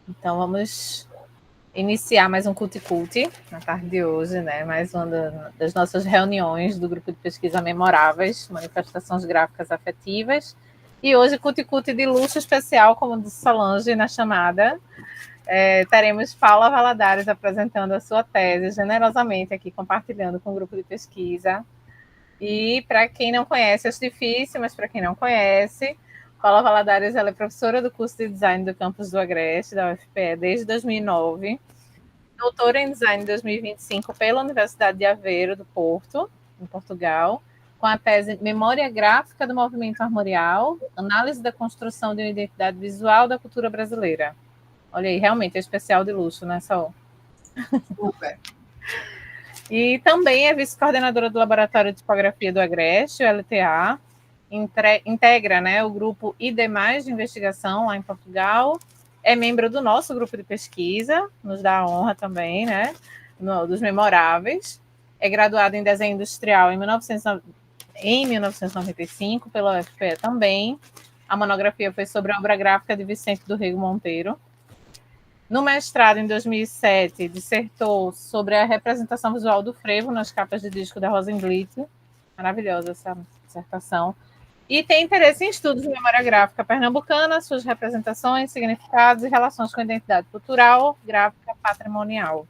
Então, vamos iniciar mais um Cult na tarde de hoje, né? Mais uma das nossas reuniões do grupo de pesquisa Memoráveis, Manifestações Gráficas Afetivas. E hoje, Cult de luxo especial, como disse Solange na chamada. Teremos Paula Valadares apresentando a sua tese generosamente aqui, compartilhando com o grupo de pesquisa. E para quem não conhece, acho difícil, mas para quem não conhece, Paula Valadares ela é professora do curso de design do campus do Agreste, da UFPE, desde 2009, doutora em design em 2025 pela Universidade de Aveiro do Porto, em Portugal, com a tese Memória Gráfica do Movimento Armorial, Análise da Construção de uma Identidade Visual da Cultura Brasileira. Olha aí, realmente é especial de luxo, né, Sol? Super. E também é vice-coordenadora do Laboratório de Tipografia do Agreste, o LTA, integra, né, o grupo ID+, de investigação lá em Portugal, é membro do nosso grupo de pesquisa, nos dá a honra também, né, dos memoráveis, é graduado em desenho industrial em 1995 pela UFPE também. A monografia foi sobre a obra gráfica de Vicente do Rego Monteiro. No mestrado, em 2007, dissertou sobre a representação visual do frevo nas capas de disco da Rosenblit. Maravilhosa essa dissertação. E tem interesse em estudos de memória gráfica pernambucana, suas representações, significados e relações com a identidade cultural, gráfica, patrimonial.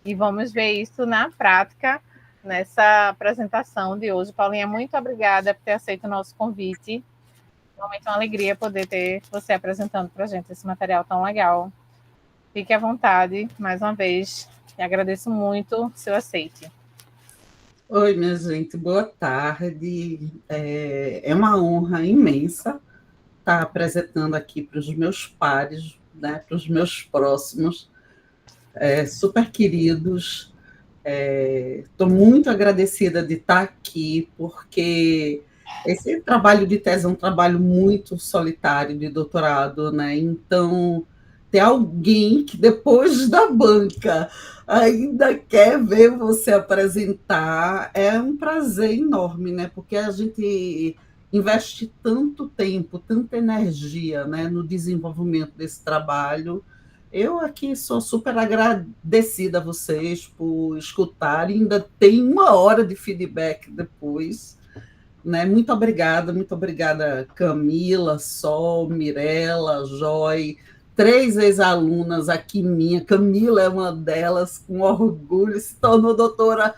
E vamos ver isso na prática nessa apresentação de hoje. Paulinha, muito obrigada por ter aceito o nosso convite. Realmente é uma alegria poder ter você apresentando para a gente esse material tão legal. Fique à vontade, mais uma vez, e agradeço muito o seu aceite. Oi, minha gente, boa tarde. É uma honra imensa estar apresentando aqui para os meus pares, né, para os meus próximos, super queridos. Estou muito agradecida de estar aqui, porque esse trabalho de tese é um trabalho muito solitário de doutorado, né? Então, ter alguém que depois da banca ainda quer ver você apresentar é um prazer enorme, né? Porque a gente investe tanto tempo, tanta energia, né, no desenvolvimento desse trabalho. Eu aqui sou super agradecida a vocês por escutarem, ainda tem 1 hora de feedback depois. Né? Muito obrigada, Camila, Sol, Mirella, Joy, 3 ex-alunas aqui minha, Camila é uma delas, com orgulho, se tornou doutora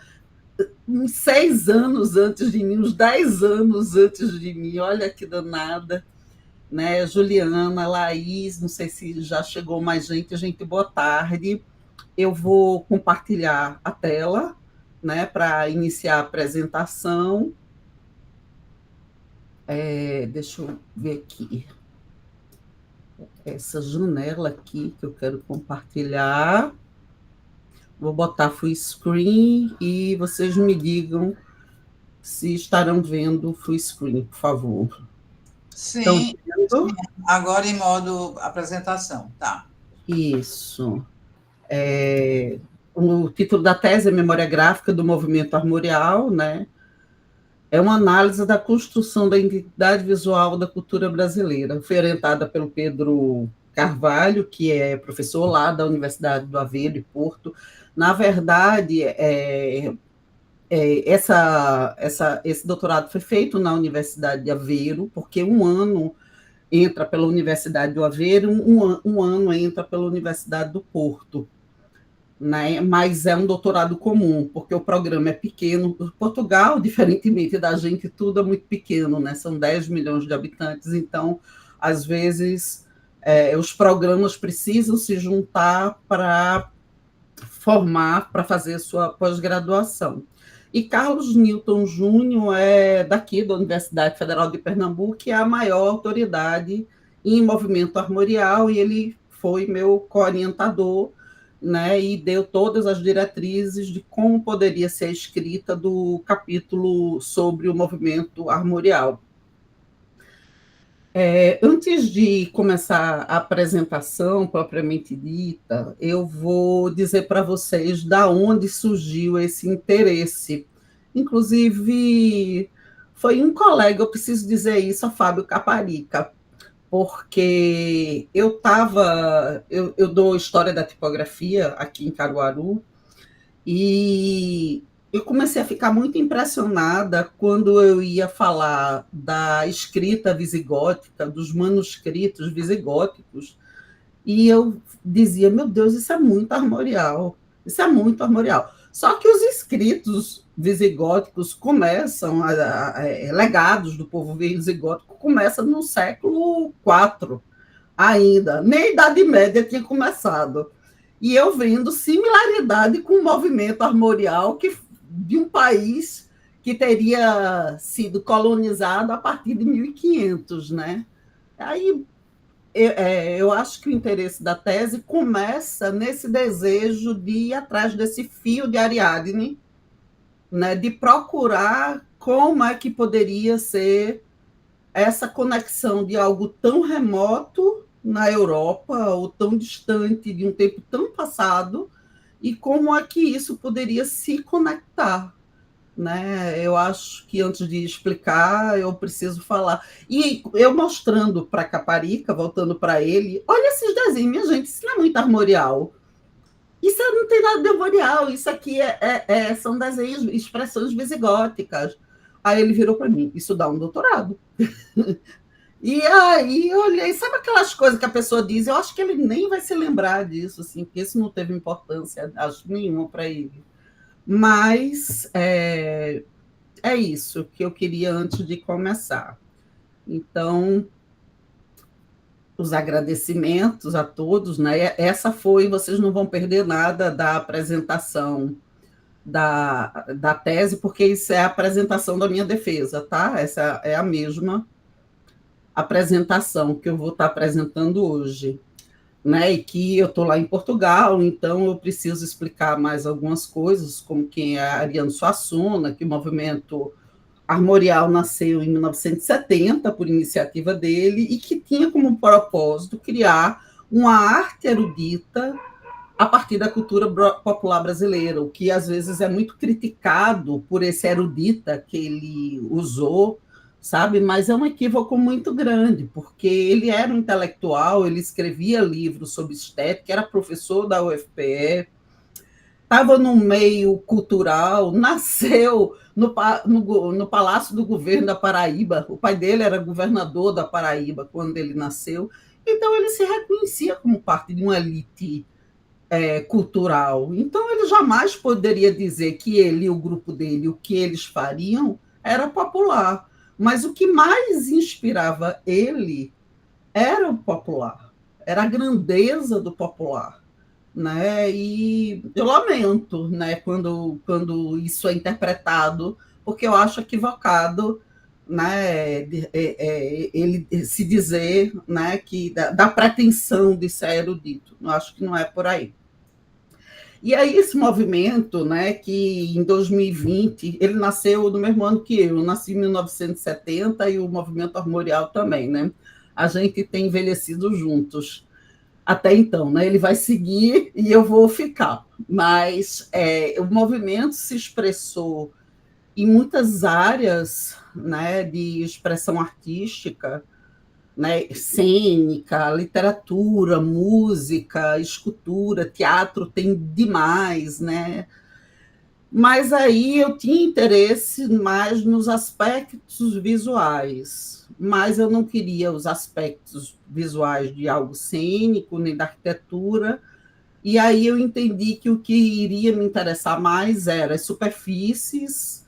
uns 6 anos antes de mim, uns 10 anos antes de mim, olha que danada. Né? Juliana, Laís, não sei se já chegou mais gente, boa tarde. Eu vou compartilhar a tela, né, para iniciar a apresentação. Deixa eu ver aqui. Essa janela aqui que eu quero compartilhar. Vou botar full screen e vocês me digam se estarão vendo full screen, por favor. Sim, sim. Agora em modo apresentação, tá. Isso. O título da tese é Memória Gráfica do Movimento Armorial, né? É uma análise da construção da identidade visual da cultura brasileira. Foi orientada pelo Pedro Carvalho, que é professor lá da Universidade do Aveiro e Porto. Na verdade, esse doutorado foi feito na Universidade de Aveiro, porque 1 ano entra pela Universidade do Aveiro, um ano entra pela Universidade do Porto. Né? Mas é um doutorado comum, porque o programa é pequeno. Portugal, diferentemente da gente, tudo é muito pequeno, né? São 10 milhões de habitantes, então, às vezes, os programas precisam se juntar para formar, para fazer sua pós-graduação. E Carlos Newton Júnior é daqui, da Universidade Federal de Pernambuco, que é a maior autoridade em movimento armorial, e ele foi meu co-orientador, né, e deu todas as diretrizes de como poderia ser a escrita do capítulo sobre o movimento armorial. Antes de começar a apresentação propriamente dita, eu vou dizer para vocês da onde surgiu esse interesse. Inclusive, foi um colega, eu preciso dizer isso, a Fábio Caparica, porque eu dou história da tipografia aqui em Caruaru, e eu comecei a ficar muito impressionada quando eu ia falar da escrita visigótica, dos manuscritos visigóticos, e eu dizia, meu Deus, isso é muito armorial, isso é muito armorial. Só que os escritos visigóticos começam, legados do povo visigótico, começam no século IV ainda, nem a Idade Média tinha começado. E eu vendo similaridade com o movimento armorial de um país que teria sido colonizado a partir de 1500, né? Aí eu acho que o interesse da tese começa nesse desejo de ir atrás desse fio de Ariadne, né, de procurar como é que poderia ser essa conexão de algo tão remoto na Europa, ou tão distante de um tempo tão passado, e como é que isso poderia se conectar. Né? Eu acho que antes de explicar, eu preciso falar. E eu mostrando para Caparica, voltando para ele, olha esses desenhos, minha gente, isso não é muito armorial. Isso não tem nada de armorial, isso aqui são desenhos, expressões visigóticas. Aí ele virou para mim, isso dá um doutorado. E aí eu olhei, sabe aquelas coisas que a pessoa diz? Eu acho que ele nem vai se lembrar disso, assim, porque isso não teve importância, acho, nenhuma para ele. Mas é isso que eu queria antes de começar. Então, os agradecimentos a todos, né? Essa foi, vocês não vão perder nada da apresentação da tese, porque isso é a apresentação da minha defesa, tá? Essa é a mesma apresentação que eu vou estar apresentando hoje. Né, e que eu estou lá em Portugal, então eu preciso explicar mais algumas coisas, como quem é Ariano Suassuna, que o movimento armorial nasceu em 1970, por iniciativa dele, e que tinha como propósito criar uma arte erudita a partir da cultura popular brasileira, o que às vezes é muito criticado por esse erudita que ele usou, sabe? Mas é um equívoco muito grande, porque ele era um intelectual, ele escrevia livros sobre estética, era professor da UFPE, estava no meio cultural, nasceu no Palácio do Governo da Paraíba, o pai dele era governador da Paraíba quando ele nasceu, então ele se reconhecia como parte de uma elite cultural. Então ele jamais poderia dizer que ele e o grupo dele, o que eles fariam, era popular. Mas o que mais inspirava ele era o popular, era a grandeza do popular. Né? E eu lamento, né, quando isso é interpretado, porque eu acho equivocado, né, ele se dizer, né, que da pretensão de ser erudito. Eu acho que não é por aí. E aí esse movimento, né, que em 2020, ele nasceu no mesmo ano que eu nasci em 1970 e o movimento armorial também, né? A gente tem envelhecido juntos até então, né? Ele vai seguir e eu vou ficar. Mas o movimento se expressou em muitas áreas, né, de expressão artística, né, cênica, literatura, música, escultura, teatro tem demais, né? Mas aí eu tinha interesse mais nos aspectos visuais, mas eu não queria os aspectos visuais de algo cênico, nem da arquitetura, e aí eu entendi que o que iria me interessar mais era as superfícies,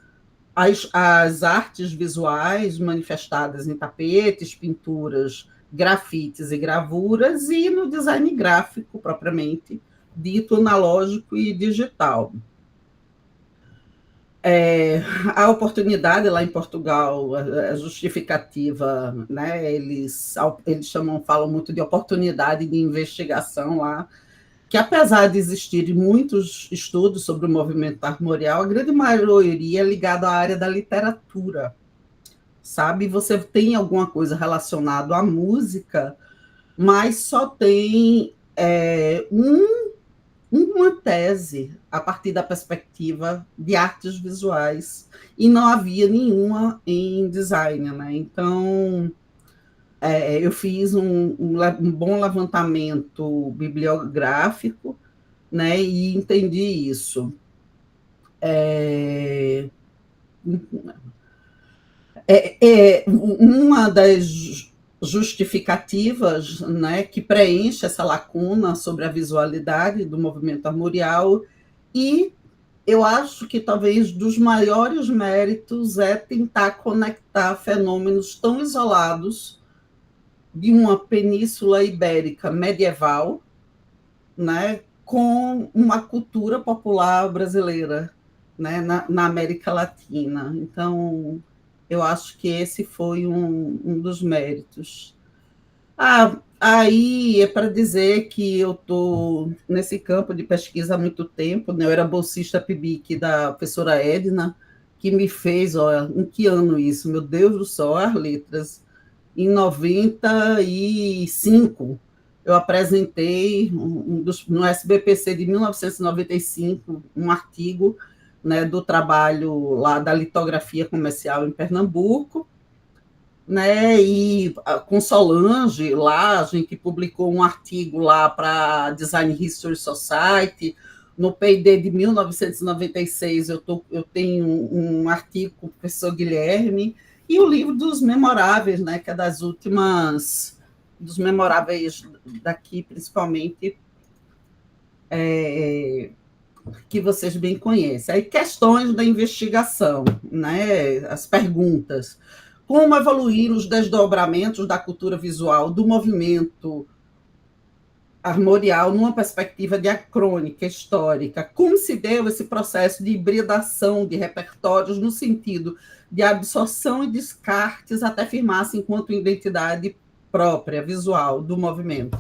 as artes visuais manifestadas em tapetes, pinturas, grafites e gravuras, e no design gráfico, propriamente dito, analógico e digital. A oportunidade lá em Portugal, a justificativa, né, eles falam muito de oportunidade de investigação lá, que apesar de existirem muitos estudos sobre o movimento armorial, a grande maioria é ligada à área da literatura, sabe? Você tem alguma coisa relacionada à música, mas só tem uma tese a partir da perspectiva de artes visuais, e não havia nenhuma em design, né? Então, eu fiz um bom levantamento bibliográfico, né, e entendi isso. Uma das justificativas, né, que preenche essa lacuna sobre a visualidade do movimento armorial, e eu acho que talvez dos maiores méritos é tentar conectar fenômenos tão isolados de uma península ibérica medieval, né, com uma cultura popular brasileira, né, na América Latina. Então, eu acho que esse foi um dos méritos. Aí é para dizer que eu estou nesse campo de pesquisa há muito tempo, né? Eu era bolsista PIBIC da professora Edna, que me fez, olha, em que ano isso? Meu Deus do céu, as letras. Em 95, eu apresentei no SBPC de 1995 um artigo, né, do trabalho lá da litografia comercial em Pernambuco, né, e com Solange lá, a gente publicou um artigo lá para Design History Society. No P&D de 1996 eu tenho um artigo com o professor Guilherme, e o livro dos memoráveis, né, que é das últimas, dos memoráveis daqui, principalmente, que vocês bem conhecem. Aí, questões da investigação, né, as perguntas. Como evoluir os desdobramentos da cultura visual do movimento armorial numa perspectiva diacrônica, histórica? Como se deu esse processo de hibridação de repertórios no sentido de absorção e descartes até firmar-se enquanto identidade própria, visual, do movimento?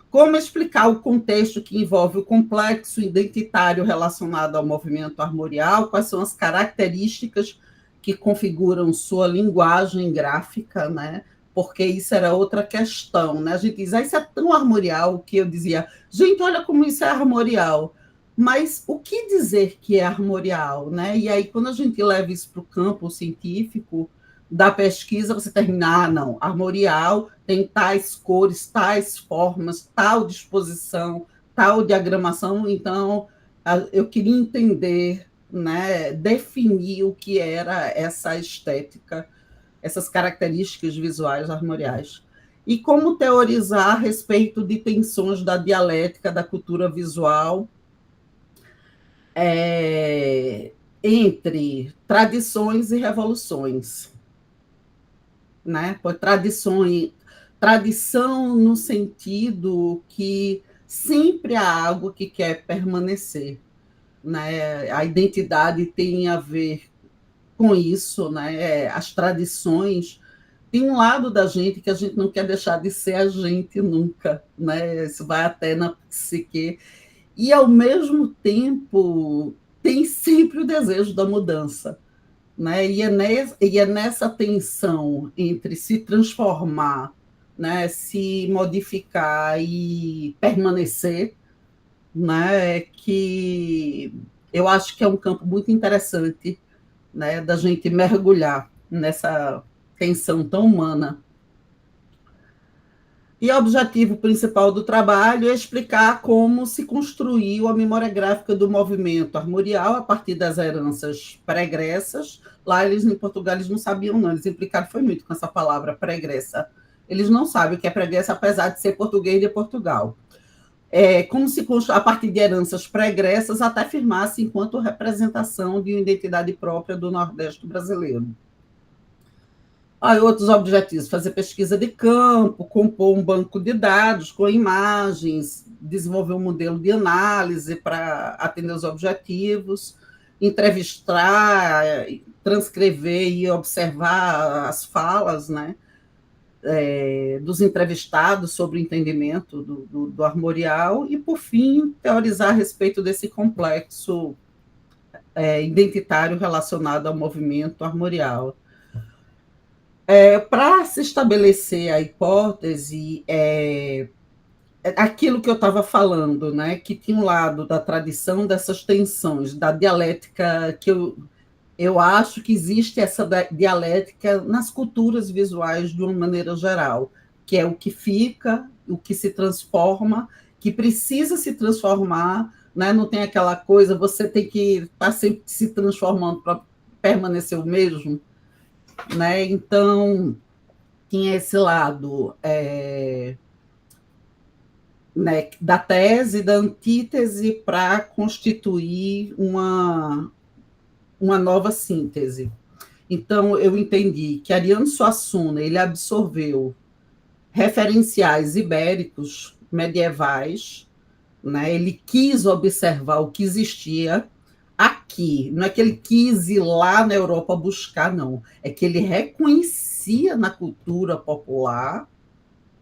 Como explicar o contexto que envolve o complexo identitário relacionado ao movimento armorial? Quais são as características que configuram sua linguagem gráfica, né? Porque isso era outra questão, né? A gente diz, isso é tão armorial, que eu dizia, gente, olha como isso é armorial. Mas o que dizer que é armorial, né? E aí, quando a gente leva isso para o campo científico da pesquisa, você termina, não, armorial tem tais cores, tais formas, tal disposição, tal diagramação. Então, eu queria entender, né, definir o que era essa estética, essas características visuais armoriais. E como teorizar a respeito de tensões da dialética da cultura visual entre tradições e revoluções, né? Por tradição no sentido que sempre há algo que quer permanecer, né? A identidade tem a ver com isso, né? As tradições tem um lado da gente que a gente não quer deixar de ser a gente nunca, né? Isso vai até na psique. E, ao mesmo tempo, tem sempre o desejo da mudança, né? E é nessa tensão entre se transformar, né? Se modificar e permanecer, né? Que eu acho que é um campo muito interessante, né? Da gente mergulhar nessa tensão tão humana. E o objetivo principal do trabalho é explicar como se construiu a memória gráfica do movimento armorial a partir das heranças pregressas. Lá, em Portugal, eles não sabiam, não. Eles implicaram foi muito com essa palavra pregressa. Eles não sabem o que é pregressa, apesar de ser português de Portugal. Como se a partir de heranças pregressas até firmar-se enquanto representação de uma identidade própria do Nordeste brasileiro. Outros objetivos: fazer pesquisa de campo, compor um banco de dados com imagens, desenvolver um modelo de análise para atender os objetivos, entrevistar, transcrever e observar as falas, né, dos entrevistados sobre o entendimento do armorial e, por fim, teorizar a respeito desse complexo identitário relacionado ao movimento armorial. Para se estabelecer a hipótese, aquilo que eu estava falando, né, que tinha um lado da tradição dessas tensões, da dialética Eu acho que existe essa dialética nas culturas visuais de uma maneira geral, que é o que fica, o que se transforma, que precisa se transformar, né? Não tem aquela coisa, você tem que estar sempre se transformando para permanecer o mesmo, né? Então, tinha esse lado né, da tese, da antítese, para constituir uma nova síntese. Então, eu entendi que Ariano Suassuna ele absorveu referenciais ibéricos medievais, né? Ele quis observar o que existia aqui. Não é que ele quis ir lá na Europa buscar, não. É que ele reconhecia na cultura popular,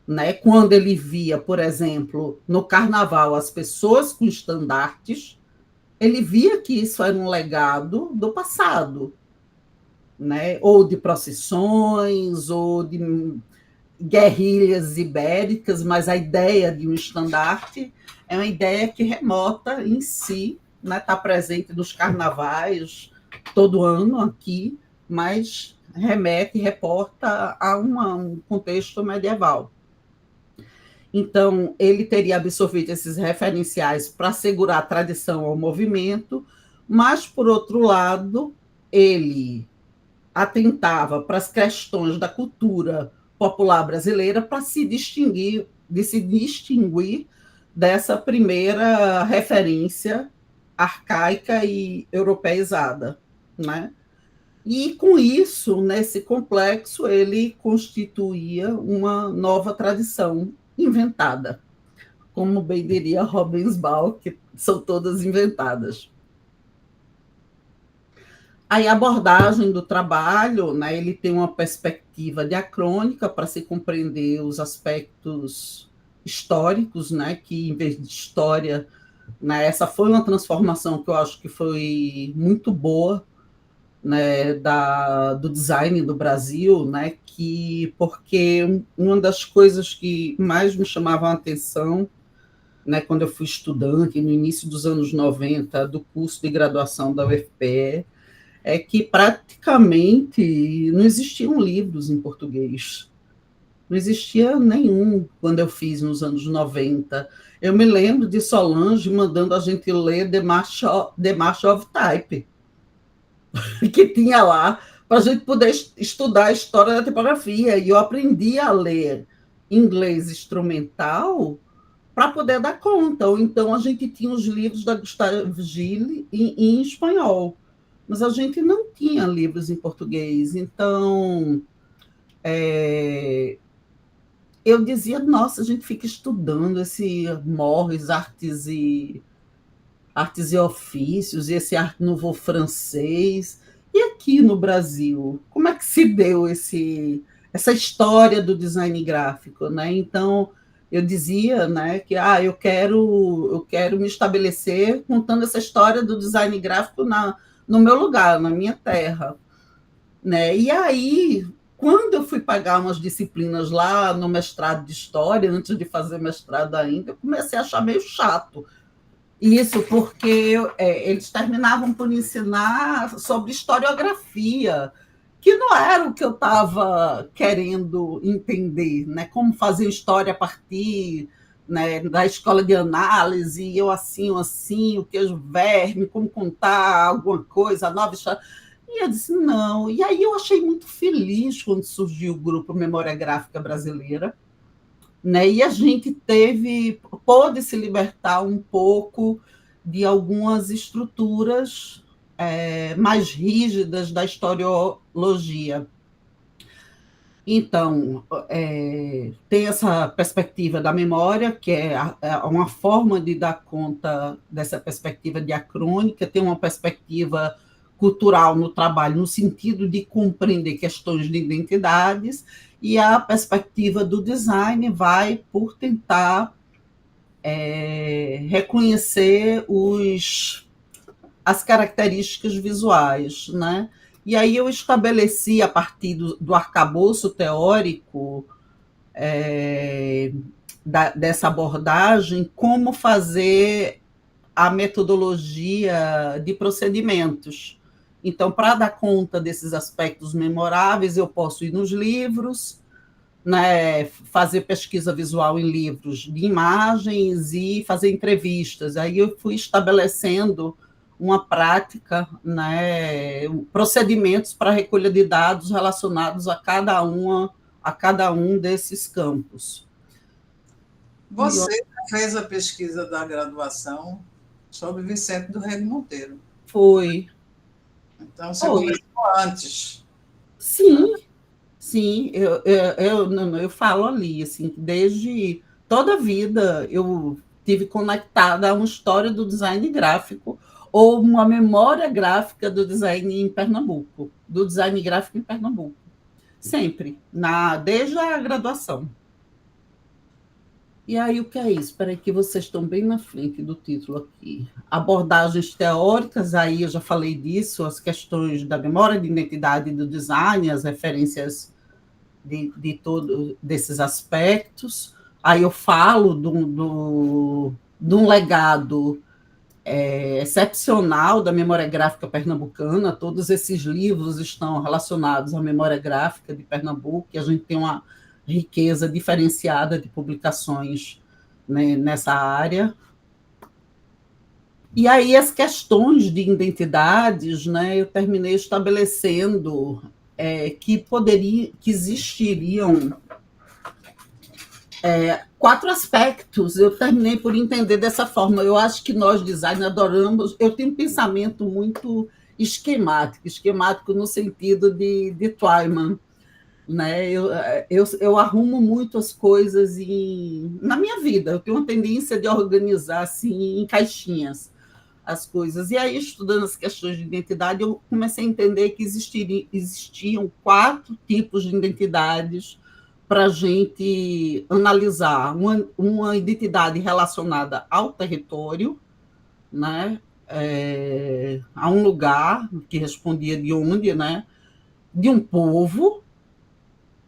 né? Quando ele via, por exemplo, no carnaval, as pessoas com estandartes, ele via que isso era um legado do passado, né? Ou de procissões, ou de guerrilhas ibéricas, mas a ideia de um estandarte é uma ideia que remota em si, né? Está presente nos carnavais todo ano aqui, mas remete, reporta a um contexto medieval. Então, ele teria absorvido esses referenciais para assegurar a tradição ao movimento, mas, por outro lado, ele atentava para as questões da cultura popular brasileira para se distinguir, dessa primeira referência arcaica e europeizada, né? E com isso, nesse complexo, ele constituía uma nova tradição inventada, como bem diria Robensbau, que são todas inventadas. Aí a abordagem do trabalho, né, ele tem uma perspectiva diacrônica para se compreender os aspectos históricos, né, que em vez de história, né, essa foi uma transformação que eu acho que foi muito boa, né, do design do Brasil, né, porque uma das coisas que mais me chamavam a atenção, né, quando eu fui estudante, no início dos anos 90, do curso de graduação da UFPE, é que praticamente não existiam livros em português. Não existia nenhum quando eu fiz nos anos 90. Eu me lembro de Solange mandando a gente ler The March of Type, que tinha lá, para a gente poder estudar a história da tipografia. E eu aprendi a ler inglês instrumental para poder dar conta. Ou então a gente tinha os livros da Gustave Gilles em espanhol, mas a gente não tinha livros em português. Então, eu dizia, nossa, a gente fica estudando esse Morris, artes e ofícios, e esse Art Nouveau francês. E aqui no Brasil, como é que se deu essa história do design gráfico, né? Então, eu dizia, né, que eu quero me estabelecer contando essa história do design gráfico no meu lugar, na minha terra, né? E aí, quando eu fui pagar umas disciplinas lá no mestrado de história, antes de fazer mestrado ainda, eu comecei a achar meio chato isso, porque eles terminavam por ensinar sobre historiografia, que não era o que eu estava querendo entender, né? Como fazer história a partir, né, da escola de análise, e eu assim, o queijo verme, como contar alguma coisa, a nova história. E eu disse, não. E aí eu achei muito feliz quando surgiu o grupo Memória Gráfica Brasileira, né? E a gente pôde se libertar um pouco de algumas estruturas mais rígidas da historiologia. Então, tem essa perspectiva da memória, que é uma forma de dar conta dessa perspectiva diacrônica, tem uma perspectiva cultural no trabalho, no sentido de compreender questões de identidades, e a perspectiva do design vai por tentar reconhecer as características visuais, né? E aí eu estabeleci, a partir do arcabouço teórico dessa abordagem, como fazer a metodologia de procedimentos. Então, para dar conta desses aspectos memoráveis, eu posso ir nos livros, né, fazer pesquisa visual em livros de imagens e fazer entrevistas. Aí eu fui estabelecendo uma prática, né, procedimentos para a recolha de dados relacionados a cada um desses campos. Você fez a pesquisa da graduação sobre Vicente do Rego Monteiro. Foi. Então, você começou antes. Sim, sim. Eu falo ali, assim, desde toda a vida eu tive conectada a uma história do design gráfico ou uma memória gráfica do design em Pernambuco, do design gráfico em Pernambuco. Sempre, desde a graduação. E aí, o que é isso? Espera aí que vocês estão bem na frente do título aqui. Abordagens teóricas, aí eu já falei disso, as questões da memória de identidade do design, as referências de todos desses aspectos. Aí eu falo de um legado excepcional da memória gráfica pernambucana. Todos esses livros estão relacionados à memória gráfica de Pernambuco, e a gente tem uma riqueza diferenciada de publicações, né, nessa área. E aí as questões de identidades, né, eu terminei estabelecendo que existiriam 4 aspectos. Eu terminei por entender dessa forma. Eu acho que nós, designers, adoramos. Eu tenho um pensamento muito esquemático no sentido de Twyman, né? Eu arrumo muito as coisas na minha vida. Eu tenho uma tendência de organizar assim em caixinhas as coisas. E aí, estudando as questões de identidade, eu comecei a entender que existiam 4 tipos de identidades para a gente analisar. Uma identidade relacionada ao território, né? A um lugar que respondia de onde, né? De um povo,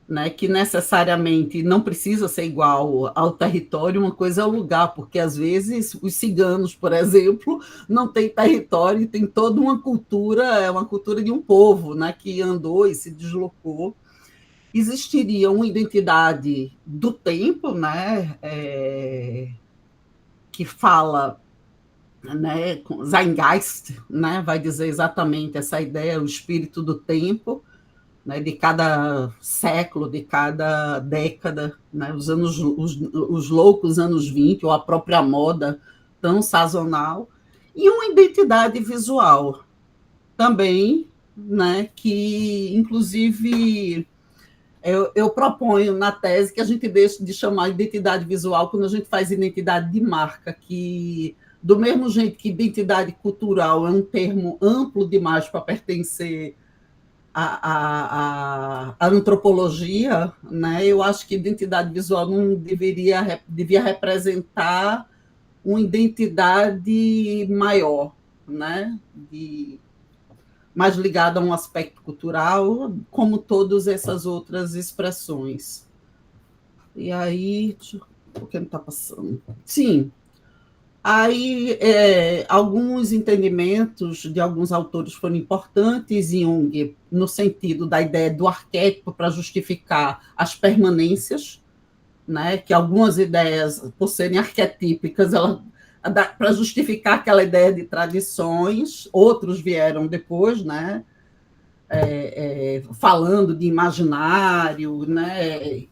né, que necessariamente não precisa ser igual ao território. Uma coisa é o lugar, porque às vezes os ciganos, por exemplo, não têm território e tem toda uma cultura, uma cultura de um povo, né, que andou e se deslocou. Existiria uma identidade do tempo, né, que fala, né, Zeitgeist, né, vai dizer exatamente essa ideia, o espírito do tempo, né, de cada século, de cada década, né, os loucos anos 20, ou a própria moda tão sazonal, e uma identidade visual também, né, que, inclusive, eu proponho na tese que a gente deixe de chamar identidade visual quando a gente faz identidade de marca, que, do mesmo jeito que identidade cultural é um termo amplo demais para pertencer a antropologia, né? Eu acho que identidade visual não devia representar uma identidade maior, né? Mais ligada a um aspecto cultural, como todas essas outras expressões. E aí, o que não está passando? Sim. Aí, alguns entendimentos de alguns autores foram importantes. Jung, no sentido da ideia do arquétipo para justificar as permanências, né? Que algumas ideias, por serem arquetípicas, para justificar aquela ideia de tradições, outros vieram depois, né? Falando de imaginário, né?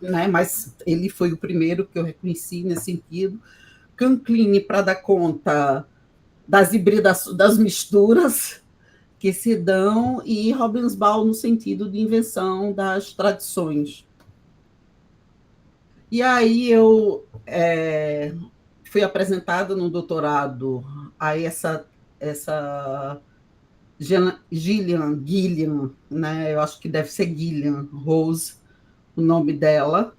Né, mas ele foi o primeiro que eu reconheci nesse sentido. Canclini para dar conta das hibridações, das misturas que se dão, e Hobsbawm no sentido de invenção das tradições. E aí eu fui apresentada no doutorado a essa Gillian, né? Eu acho que deve ser Gillian Rose, o nome dela,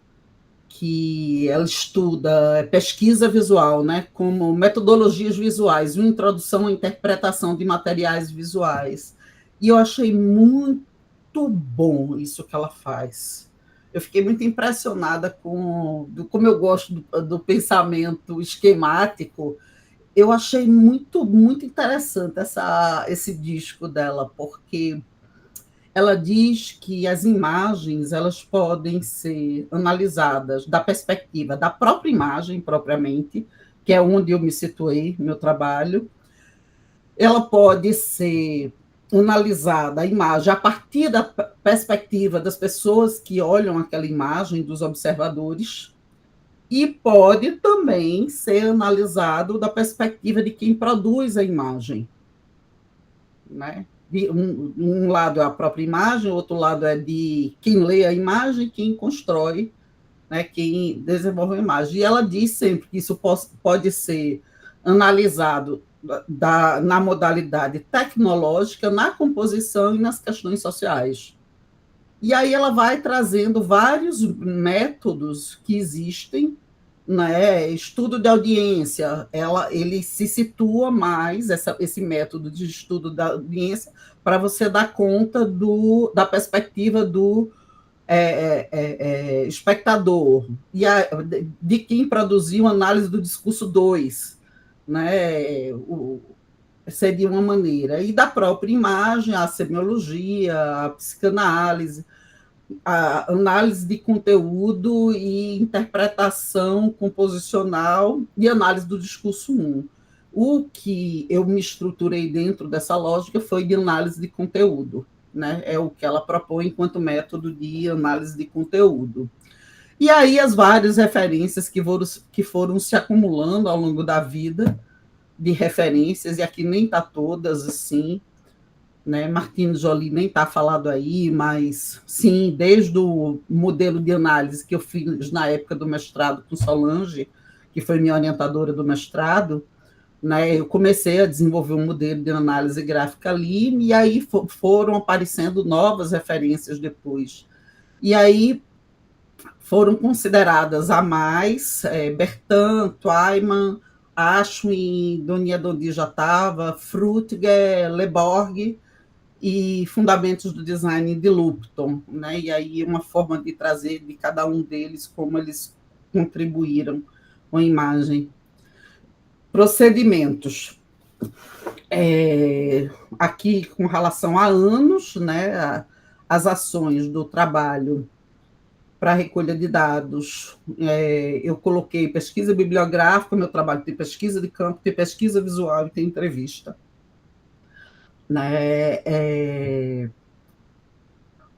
que ela estuda pesquisa visual, né, como metodologias visuais, uma introdução à interpretação de materiais visuais. E eu achei muito bom isso que ela faz. Eu fiquei muito impressionada como eu gosto do pensamento esquemático. eu achei muito, muito interessante esse disco dela, porque ela diz que as imagens elas podem ser analisadas da perspectiva da própria imagem, propriamente, que é onde eu me situei, meu trabalho. Ela pode ser analisada, a imagem, a partir da perspectiva das pessoas que olham aquela imagem, dos observadores, e pode também ser analisado da perspectiva de quem produz a imagem, né? Um lado é a própria imagem, o outro lado é de quem lê a imagem, quem constrói, né, quem desenvolve a imagem. E ela diz sempre que isso pode ser analisado na modalidade tecnológica, na composição e nas questões sociais. E aí ela vai trazendo vários métodos que existem, né? Estudo de audiência, ele se situa mais, esse método de estudo da audiência, para você dar conta da perspectiva do espectador, de quem produziu a análise do discurso 2, né? Seria uma maneira. E da própria imagem, a semiologia, a psicanálise, a análise de conteúdo e interpretação composicional e análise do discurso 1. O que eu me estruturei dentro dessa lógica foi de análise de conteúdo, né? É o que ela propõe enquanto método de análise de conteúdo. E aí as várias referências que foram se acumulando ao longo da vida, de referências, e aqui nem está todas assim, né? Martino Joly nem está falado aí, mas sim, desde o modelo de análise que eu fiz na época do mestrado com Solange, que foi minha orientadora do mestrado, né? Eu comecei a desenvolver um modelo de análise gráfica ali, e aí foram aparecendo novas referências depois. E aí foram consideradas a mais, Bertin, Twyman, Ashwin, Donia Dondi já estava, Frutiger, Le Borg, e Fundamentos do Design de Lupton, né? E aí uma forma de trazer de cada um deles como eles contribuíram com a imagem. Procedimentos. Aqui, com relação a anos, né? As ações do trabalho para recolha de dados, eu coloquei pesquisa bibliográfica, meu trabalho tem pesquisa de campo, tem pesquisa visual e tem entrevista. Né?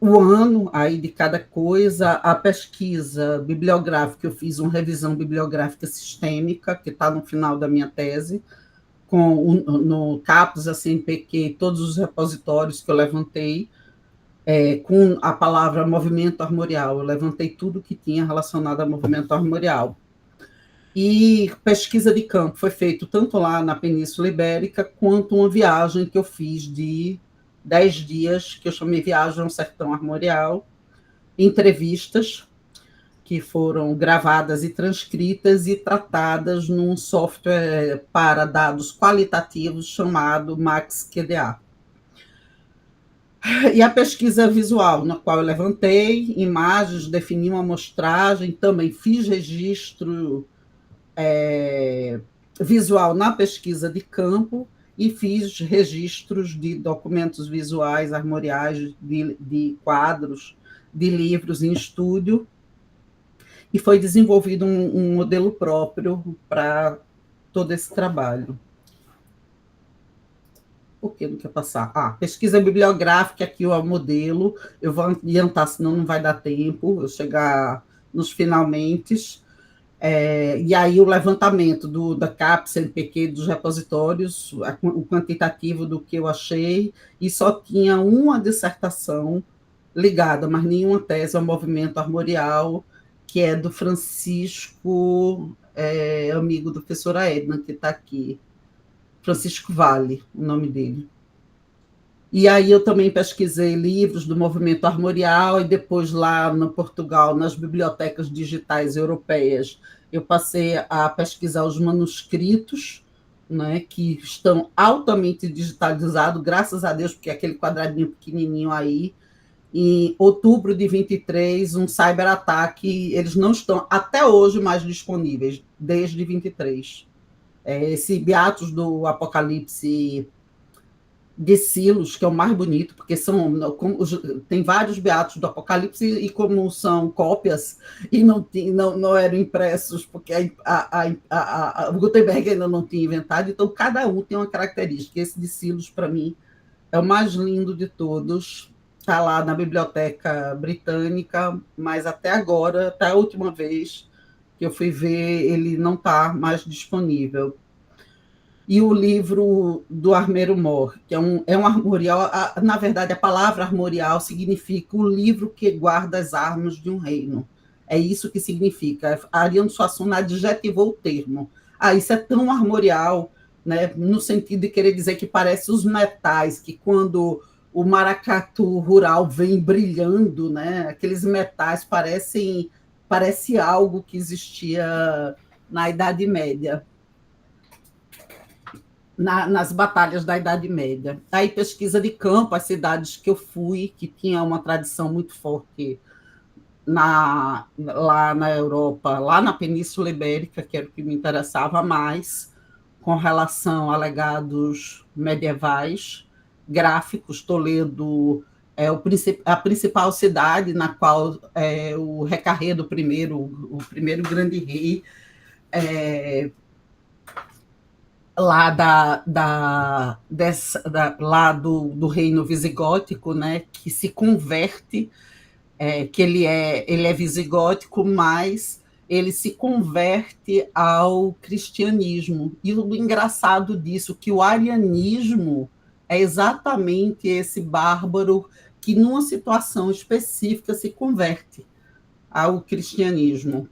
O ano aí de cada coisa, a pesquisa bibliográfica, eu fiz uma revisão bibliográfica sistêmica, que está no final da minha tese, no CAPES, a CNPq, todos os repositórios que eu levantei, com a palavra movimento armorial, eu levantei tudo que tinha relacionado a movimento armorial. E pesquisa de campo foi feito tanto lá na Península Ibérica, quanto uma viagem que eu fiz de 10 dias, que eu chamei Viagem ao Sertão Armorial, entrevistas que foram gravadas e transcritas e tratadas num software para dados qualitativos chamado MaxQDA. E a pesquisa visual, na qual eu levantei imagens, defini uma amostragem, também fiz registro visual na pesquisa de campo e fiz registros de documentos visuais, armoriais, de quadros, de livros em estúdio, e foi desenvolvido um modelo próprio para todo esse trabalho. Por que não quer passar? Pesquisa bibliográfica, aqui é o modelo, eu vou adiantar, senão não vai dar tempo, eu chegar nos finalmente. E aí o levantamento da CAPES, CNPq, dos repositórios, o quantitativo do que eu achei, e só tinha uma dissertação ligada, mas nenhuma tese ao movimento armorial, que é do Francisco, amigo do professora Edna, que está aqui, Francisco Vale, o nome dele. E aí eu também pesquisei livros do movimento armorial, e depois lá no Portugal, nas bibliotecas digitais europeias, eu passei a pesquisar os manuscritos, né, que estão altamente digitalizados, graças a Deus, porque aquele quadradinho pequenininho aí, em outubro de 23, um cyberataque, eles não estão até hoje mais disponíveis, desde 23. esse Beatos do Apocalipse de Silos, que é o mais bonito, porque tem vários Beatos do Apocalipse, e como são cópias e não eram impressos, porque o Gutenberg ainda não tinha inventado, então cada um tem uma característica. Esse de Silos, para mim, é o mais lindo de todos. Está lá na Biblioteca Britânica, mas até agora, até a última vez que eu fui ver, ele não está mais disponível. E o livro do Armeiro Mor, que é um armorial. Na verdade, a palavra armorial significa o livro que guarda as armas de um reino. É isso que significa. A Ariano Suassuna adjetivou o termo. Isso é tão armorial, né, no sentido de querer dizer que parece os metais, que quando o maracatu rural vem brilhando, né, aqueles metais parece algo que existia na Idade Média. Nas batalhas da Idade Média. Aí, pesquisa de campo, as cidades que eu fui, que tinha uma tradição muito forte lá na Europa, lá na Península Ibérica, que era o que me interessava mais, com relação a legados medievais, gráficos. Toledo é a principal cidade na qual o Recarredo I, o primeiro grande rei, lá lá do reino visigótico, né, que se converte, que ele é visigótico, mas ele se converte ao cristianismo. E o engraçado disso, que o arianismo é exatamente esse bárbaro que, numa situação específica, se converte ao cristianismo.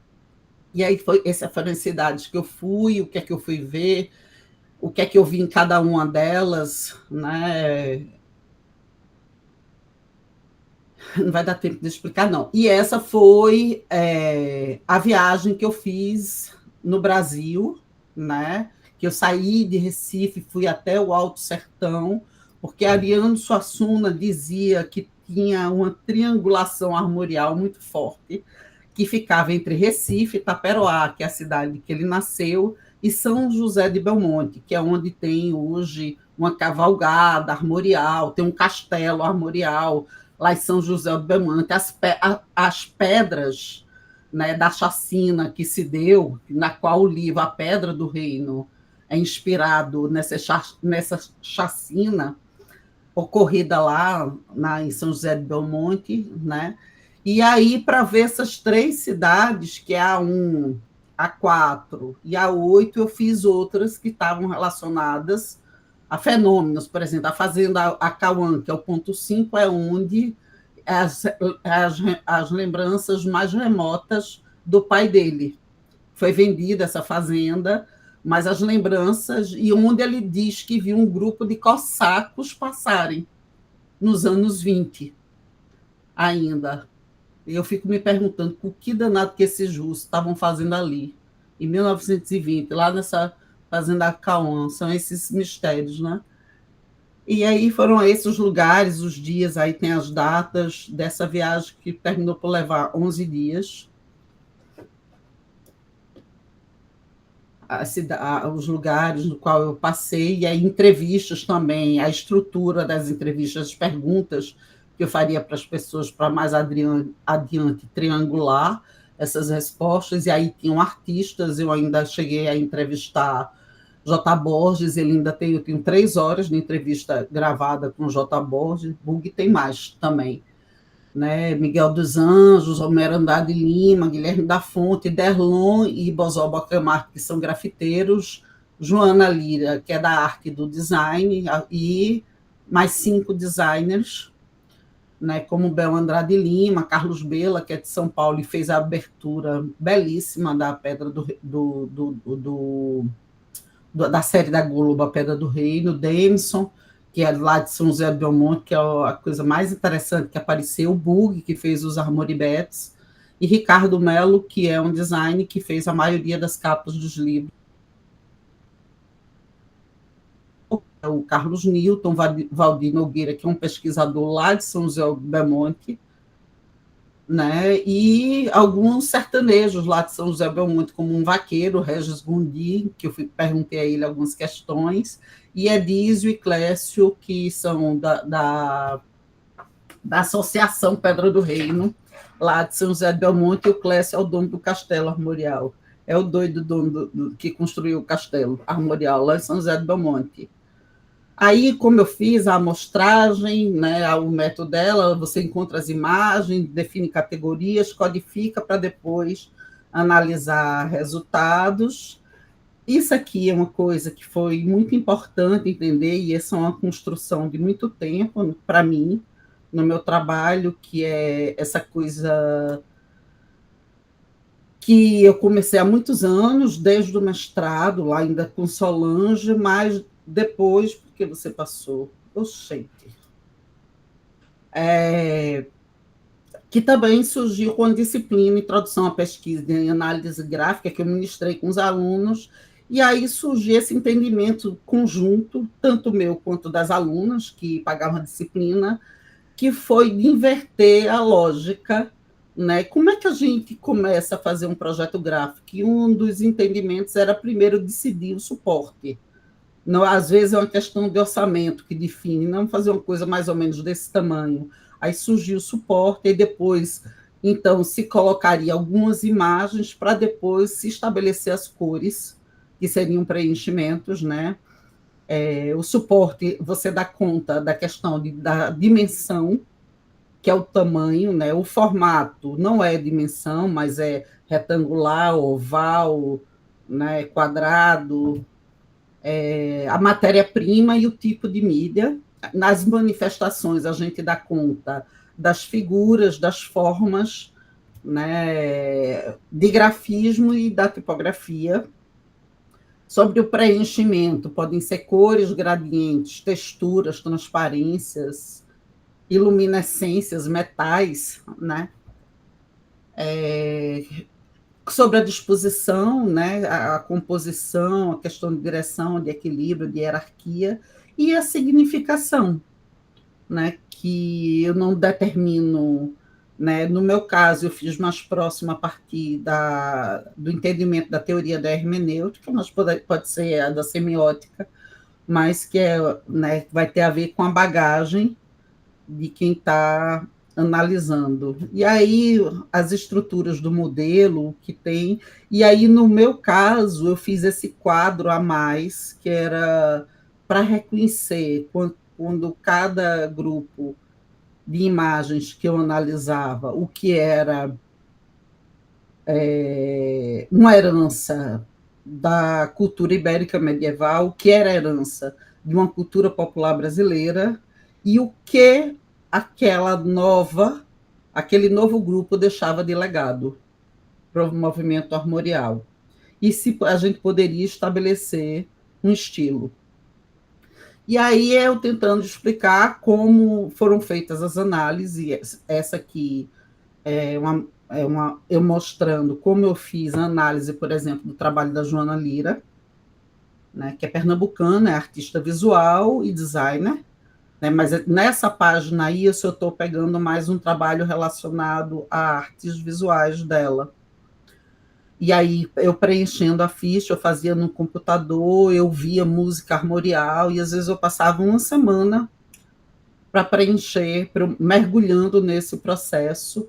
E aí essas foram as cidades que eu fui, o que é que eu fui ver, o que é que eu vi em cada uma delas, né? Não vai dar tempo de explicar, não. E essa foi a viagem que eu fiz no Brasil, né? Que eu saí de Recife, fui até o Alto Sertão, porque Ariano Suassuna dizia que tinha uma triangulação armorial muito forte, que ficava entre Recife e Taperoá, que é a cidade que ele nasceu, e São José de Belmonte, que é onde tem hoje uma cavalgada armorial, tem um castelo armorial, lá em São José de Belmonte. As pedras, né, da chacina que se deu, na qual o livro A Pedra do Reino é inspirado nessa chacina ocorrida lá em São José de Belmonte, né? E aí, para ver essas 3 cidades, que é a 1, a 4 e a 8, eu fiz outras que estavam relacionadas a fenômenos. Por exemplo, a Fazenda Acauã, que é o ponto 5, é onde as lembranças mais remotas do pai dele. Foi vendida essa fazenda, mas as lembranças, e onde ele diz que viu um grupo de cossacos passarem nos anos 20 ainda. E eu fico me perguntando o que danado que esses russos estavam fazendo ali, em 1920, lá nessa Fazenda Acauã. São esses mistérios, né? E aí foram esses os lugares, os dias, aí tem as datas dessa viagem que terminou por levar 11 dias. Os lugares no qual eu passei, e aí entrevistas também, a estrutura das entrevistas, as perguntas que eu faria para as pessoas, para mais adiante triangular essas respostas. E aí tinham artistas, eu ainda cheguei a entrevistar J. Borges, eu tenho 3 horas de entrevista gravada com J. Borges. Bug tem mais também, né? Miguel dos Anjos, Romero Andrade Lima, Guilherme da Fonte, Derlon e Bozó Bocamar, que são grafiteiros, Joana Lira, que é da arte do design, e mais 5 designers, né, como Bel Andrade Lima, Carlos Bela, que é de São Paulo, e fez a abertura belíssima da Pedra da série da Globo, A Pedra do Reino, Demson, que é lá de São José do Belmonte, que é a coisa mais interessante que apareceu, o Bug, que fez os Armoribetes, e Ricardo Melo, que é um design que fez a maioria das capas dos livros. O Carlos Newton, Valdir Nogueira, que é um pesquisador lá de São José do Belmonte, né? E alguns sertanejos lá de São José Belmonte, como um vaqueiro, Regis Gundi, que eu perguntei a ele algumas questões, e Edísio e Clécio, que são da Associação Pedra do Reino, lá de São José Belmonte, e o Clécio é o dono do Castelo Armorial. É o doido dono que construiu o Castelo Armorial, lá em São José Belmonte. Aí, como eu fiz a amostragem, né, o método dela, você encontra as imagens, define categorias, codifica para depois analisar resultados. Isso aqui é uma coisa que foi muito importante entender, e essa é uma construção de muito tempo para mim, no meu trabalho, que é essa coisa que eu comecei há muitos anos, desde o mestrado, lá ainda com Solange, mas depois, porque você passou, oxente, que também surgiu com a disciplina Introdução à Pesquisa em Análise Gráfica, que eu ministrei com os alunos, e aí surgiu esse entendimento conjunto, tanto meu quanto das alunas, que pagavam a disciplina, que foi de inverter a lógica, né? Como é que a gente começa a fazer um projeto gráfico? E um dos entendimentos era, primeiro, decidir o suporte. Não, às vezes é uma questão de orçamento que define, não fazer uma coisa mais ou menos desse tamanho. Aí surgiu o suporte, e depois, então, se colocaria algumas imagens para depois se estabelecer as cores, que seriam preenchimentos, né? O suporte, você dá conta da questão da dimensão, que é o tamanho, né? O formato não é dimensão, mas é retangular, oval, né? Quadrado, a matéria-prima e o tipo de mídia. Nas manifestações, a gente dá conta das figuras, das formas, né? De grafismo e da tipografia. Sobre o preenchimento, podem ser cores, gradientes, texturas, transparências, iluminescências, metais, né? Sobre a disposição, né? A composição, a questão de direção, de equilíbrio, de hierarquia, e a significação, né? Que eu não determino, né? No meu caso, eu fiz mais próximo a partir do entendimento da teoria da hermenêutica, mas pode ser a da semiótica, mas que né, vai ter a ver com a bagagem de quem está analisando. E aí, as estruturas do modelo que tem. E aí, no meu caso, eu fiz esse quadro a mais, que era para reconhecer quando cada grupo de imagens que eu analisava, o que era uma herança da cultura ibérica medieval, o que era herança de uma cultura popular brasileira, e o que aquele novo grupo deixava de legado para o movimento armorial. E se a gente poderia estabelecer um estilo. E aí eu tentando explicar como foram feitas as análises, essa aqui eu mostrando como eu fiz a análise, por exemplo, do trabalho da Joana Lira, né, que é pernambucana, é artista visual e designer, né, mas nessa página aí eu estou pegando mais um trabalho relacionado a artes visuais dela. E aí eu preenchendo a ficha, eu fazia no computador, eu via música armorial, e às vezes eu passava uma semana para preencher, mergulhando nesse processo,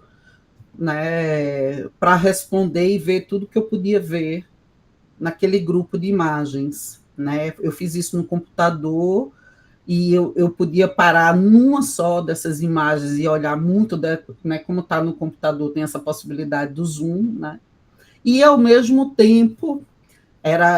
né, para responder e ver tudo que eu podia ver naquele grupo de imagens, né? Eu fiz isso no computador, e eu podia parar numa só dessas imagens e olhar muito, né, como está no computador, tem essa possibilidade do zoom, né? E, ao mesmo tempo,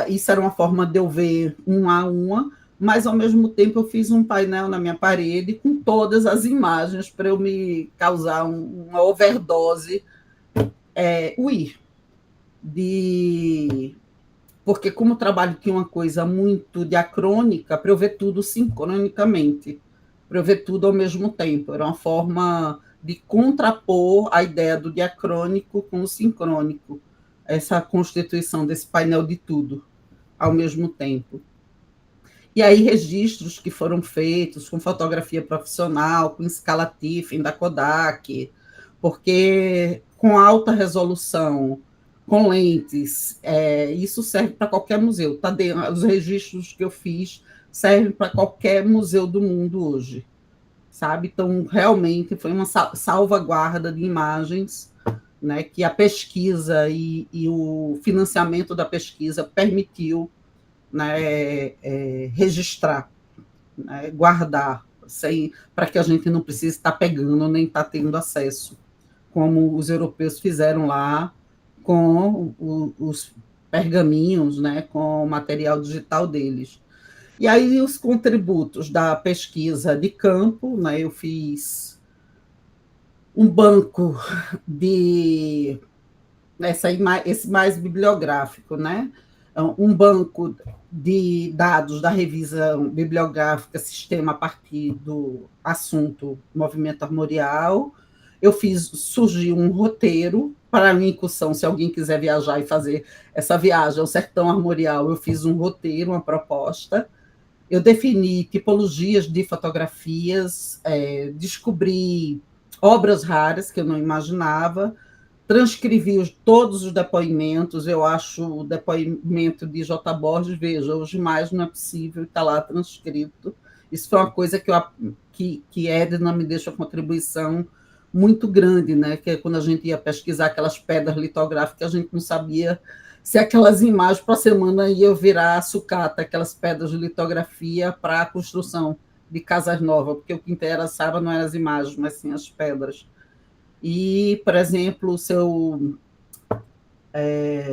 isso era uma forma de eu ver uma a uma, mas, ao mesmo tempo, eu fiz um painel na minha parede com todas as imagens para eu me causar uma overdose, porque, como o trabalho tinha uma coisa muito diacrônica, para eu ver tudo sincronicamente, para eu ver tudo ao mesmo tempo. Era uma forma de contrapor a ideia do diacrônico com o sincrônico, essa constituição desse painel de tudo ao mesmo tempo. E aí, registros que foram feitos com fotografia profissional, com escala Tiffen da Kodak, porque com alta resolução, com lentes, isso serve para qualquer museu. Tá os registros que eu fiz servem para qualquer museu do mundo hoje, sabe? Então, realmente, foi uma salvaguarda de imagens, né, que a pesquisa e o financiamento da pesquisa permitiu, né, registrar, né, guardar, para que a gente não precise estar pegando nem estar tendo acesso, como os europeus fizeram lá com os pergaminhos, né, com o material digital deles. E aí os contributos da pesquisa de campo, né, eu fiz um banco de esse mais bibliográfico, né? Um banco de dados da revisão bibliográfica Sistema a partir do assunto Movimento Armorial. Eu surgiu um roteiro para a incursão, se alguém quiser viajar e fazer essa viagem ao Sertão Armorial, eu fiz um roteiro, uma proposta. Eu defini tipologias de fotografias, descobri obras raras que eu não imaginava, transcrevi todos os depoimentos. Eu acho o depoimento de J. Borges, veja, hoje mais não é possível, está lá transcrito. Isso foi uma coisa que Edna me deixa uma contribuição muito grande, né? Que é quando a gente ia pesquisar aquelas pedras litográficas, a gente não sabia se aquelas imagens para a semana iam virar sucata, aquelas pedras de litografia para a construção de casas novas, porque o que interessava não eram as imagens, mas sim as pedras. E, por exemplo, o seu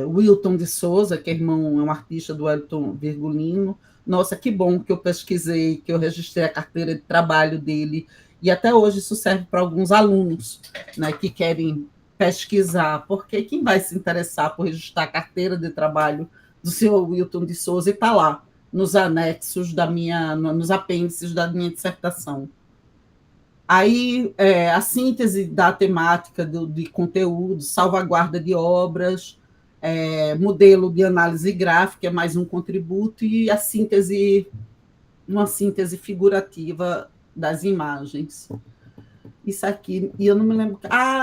Wilton de Souza, que é um artista do Elton Virgulino, nossa, que bom que eu pesquisei, que eu registrei a carteira de trabalho dele, e até hoje isso serve para alguns alunos, né, que querem pesquisar, porque quem vai se interessar por registrar a carteira de trabalho do seu Wilton de Souza e está lá, nos anexos nos apêndices da minha dissertação. Aí, a síntese da temática de conteúdo, salvaguarda de obras, modelo de análise gráfica, é mais um contributo, e uma síntese figurativa das imagens. Isso aqui, e eu não me lembro.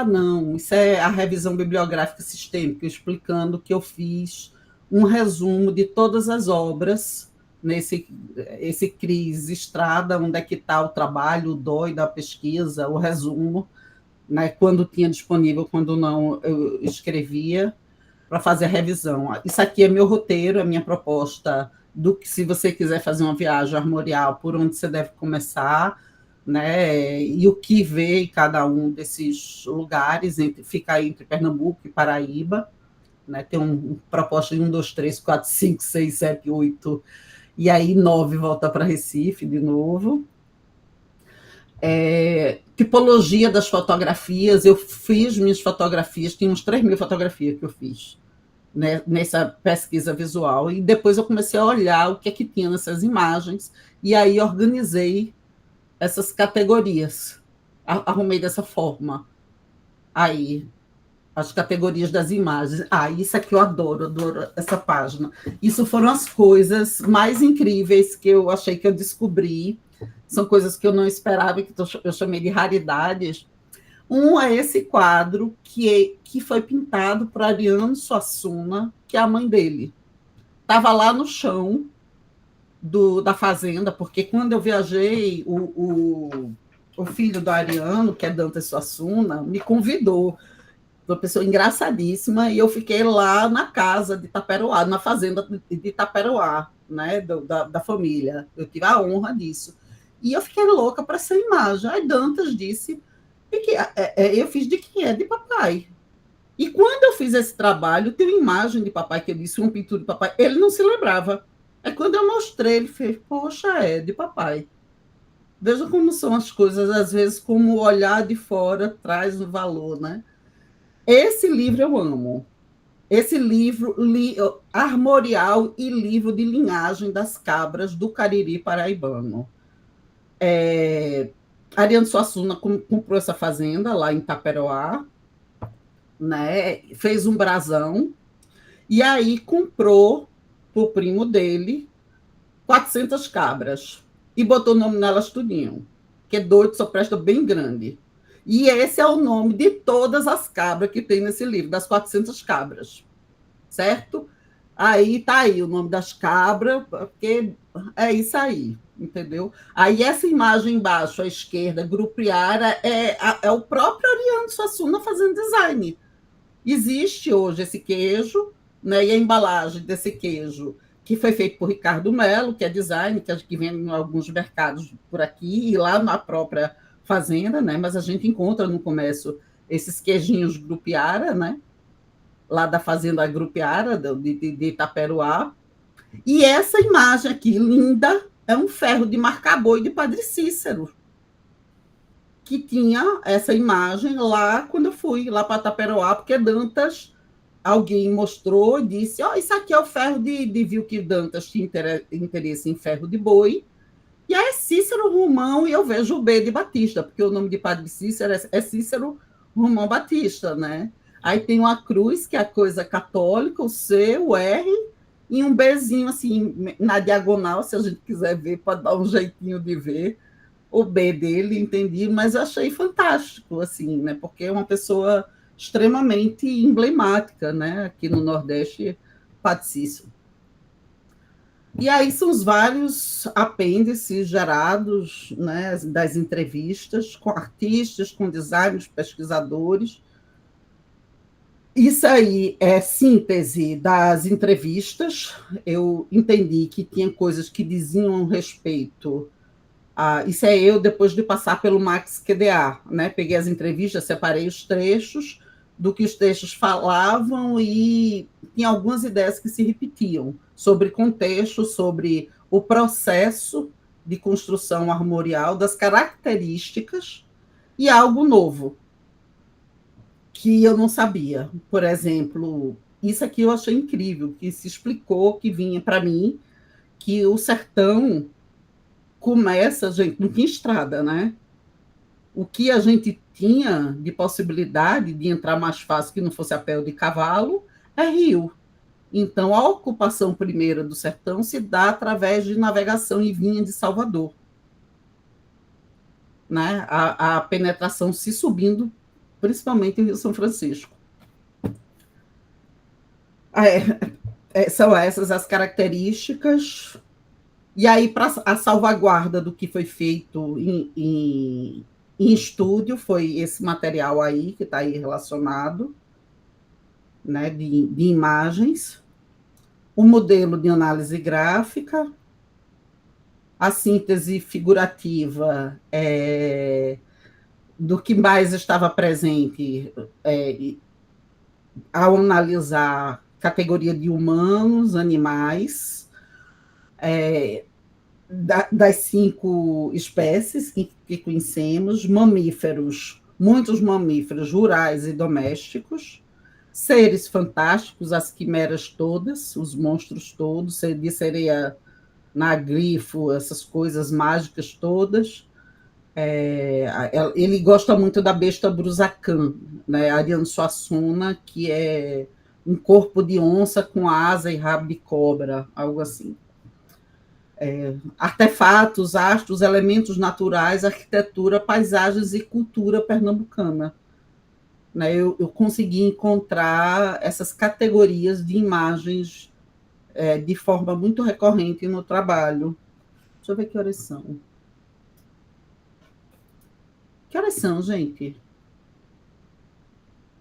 Não, isso é a revisão bibliográfica sistêmica, explicando que eu fiz um resumo de todas as obras esse CRIS Estrada, onde é que está o trabalho, o DOI da pesquisa, o resumo, né, quando tinha disponível, quando não, eu escrevia, para fazer a revisão. Isso aqui é meu roteiro, a minha proposta do que, se você quiser fazer uma viagem armorial, por onde você deve começar, né, e o que vê em cada um desses lugares, fica entre Pernambuco e Paraíba, né, tem uma proposta de 1, 2, 3, 4, 5, 6, 7, 8, e aí 9 volta para Recife de novo. Tipologia das fotografias, eu fiz minhas fotografias, tinha uns 3.000 fotografias que eu fiz, né, nessa pesquisa visual, e depois eu comecei a olhar o que é que tinha nessas imagens, e aí organizei essas categorias, arrumei dessa forma. Aí, as categorias das imagens. Isso aqui eu adoro essa página. Isso foram as coisas mais incríveis que eu achei que eu descobri. São coisas que eu não esperava, que eu chamei de raridades. Um é esse quadro que foi pintado por Ariano Suassuna, que é a mãe dele. Estava lá no chão da fazenda, porque quando eu viajei, o filho do Ariano, que é Dante Suassuna, me convidou. Uma pessoa engraçadíssima, e eu fiquei lá na casa de Itaperoá, na fazenda de Itaperoá, né, da família. Eu tive a honra disso. E eu fiquei louca para essa imagem. Aí Dantas disse que eu fiz de quem é? De papai. E quando eu fiz esse trabalho, tem uma imagem de papai, que eu disse, uma pintura de papai, ele não se lembrava. Aí quando eu mostrei, ele fez, poxa, é de papai. Veja como são as coisas, às vezes, como o olhar de fora traz um valor, né? Esse livro eu amo. Esse livro, Armorial e Livro de Linhagem das Cabras do Cariri Paraibano. Ariano Suassuna comprou essa fazenda lá em Itaperoá, né? Fez um brasão, e aí comprou para o primo dele 400 cabras e botou o nome nelas tudinho, que é doido, só presta bem grande. E esse é o nome de todas as cabras que tem nesse livro, das 400 cabras, certo? Aí tá aí o nome das cabras, porque é isso aí, entendeu? Aí essa imagem embaixo, à esquerda, Grupo Iara, é o próprio Ariano Suassuna fazendo design. Existe hoje esse queijo, né, e a embalagem desse queijo, que foi feito por Ricardo Mello, que é design, que vende em alguns mercados por aqui, e lá na própria fazenda, né, mas a gente encontra no comércio esses queijinhos Grupo Iara, né, lá da fazenda Grupo Iara, de Itaperuá. E essa imagem aqui, linda, é um ferro de marcar boi de Padre Cícero, que tinha essa imagem lá quando eu fui lá para Itaperuá, porque Dantas, alguém mostrou e disse, isso aqui é o ferro viu que Dantas tinha interesse em ferro de boi, e aí é Cícero Romão, e eu vejo o B de Batista, porque o nome de Padre Cícero é Cícero Romão Batista, né? Aí tem uma cruz, que é a coisa católica, o C, o R, e um Bzinho assim, na diagonal, se a gente quiser ver, para dar um jeitinho de ver o B dele, entendi, mas eu achei fantástico, assim, né? Porque é uma pessoa extremamente emblemática, né? Aqui no Nordeste, Padre Cícero. E aí são os vários apêndices gerados, né, das entrevistas com artistas, com designers, pesquisadores. Isso aí é síntese das entrevistas. Eu entendi que tinha coisas que diziam respeito isso é eu depois de passar pelo Max QDA, né? Peguei as entrevistas, separei os trechos do que os textos falavam e tinha algumas ideias que se repetiam sobre contexto, sobre o processo de construção armorial, das características e algo novo que eu não sabia. Por exemplo, isso aqui eu achei incrível, que se explicou, que vinha para mim, que o sertão começa, gente, não tinha estrada, né? O que a gente tinha de possibilidade de entrar mais fácil que não fosse a pé ou de cavalo é rio. Então, a ocupação primeira do sertão se dá através de navegação e vinha de Salvador. Né? A penetração se subindo, principalmente em Rio São Francisco. São essas as características. E aí, para a salvaguarda do que foi feito em estúdio, foi esse material aí, que está aí relacionado, né, de imagens, o modelo de análise gráfica, a síntese figurativa do que mais estava presente ao analisar categoria de humanos, animais, das 5 espécies que conhecemos, mamíferos, muitos mamíferos rurais e domésticos, seres fantásticos, as quimeras todas, os monstros todos, de sereia nagrifo, essas coisas mágicas todas. Ele gosta muito da besta Brusacan, né? Ariano Suassuna, que é um corpo de onça com asa e rabo de cobra, algo assim. Artefatos, astros, elementos naturais, arquitetura, paisagens e cultura pernambucana. Né? Eu consegui encontrar essas categorias de imagens de forma muito recorrente no trabalho. Deixa eu ver que horas são. Que horas são, gente?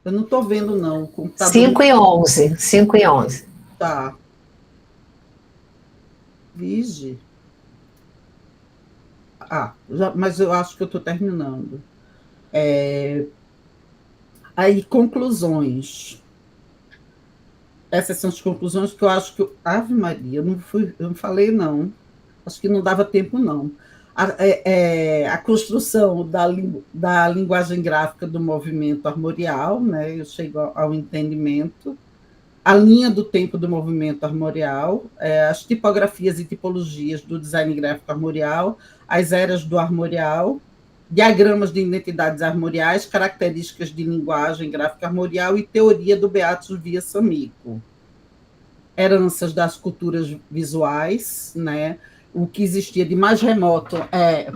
Eu não estou vendo, não. O computador... 5h11. 5h11. Tá. Vige. Mas eu acho que eu estou terminando. Aí, conclusões. Essas são as conclusões que eu acho que... Ave Maria, eu não falei, não. Acho que não dava tempo, não. A construção da linguagem gráfica do movimento armorial, né? Eu chego ao entendimento. A linha do tempo do movimento armorial, as tipografias e tipologias do design gráfico armorial, as eras do armorial, diagramas de identidades armoriais, características de linguagem gráfica armorial e teoria do Beatus via Samico. Heranças das culturas visuais, né? o que existia de mais remoto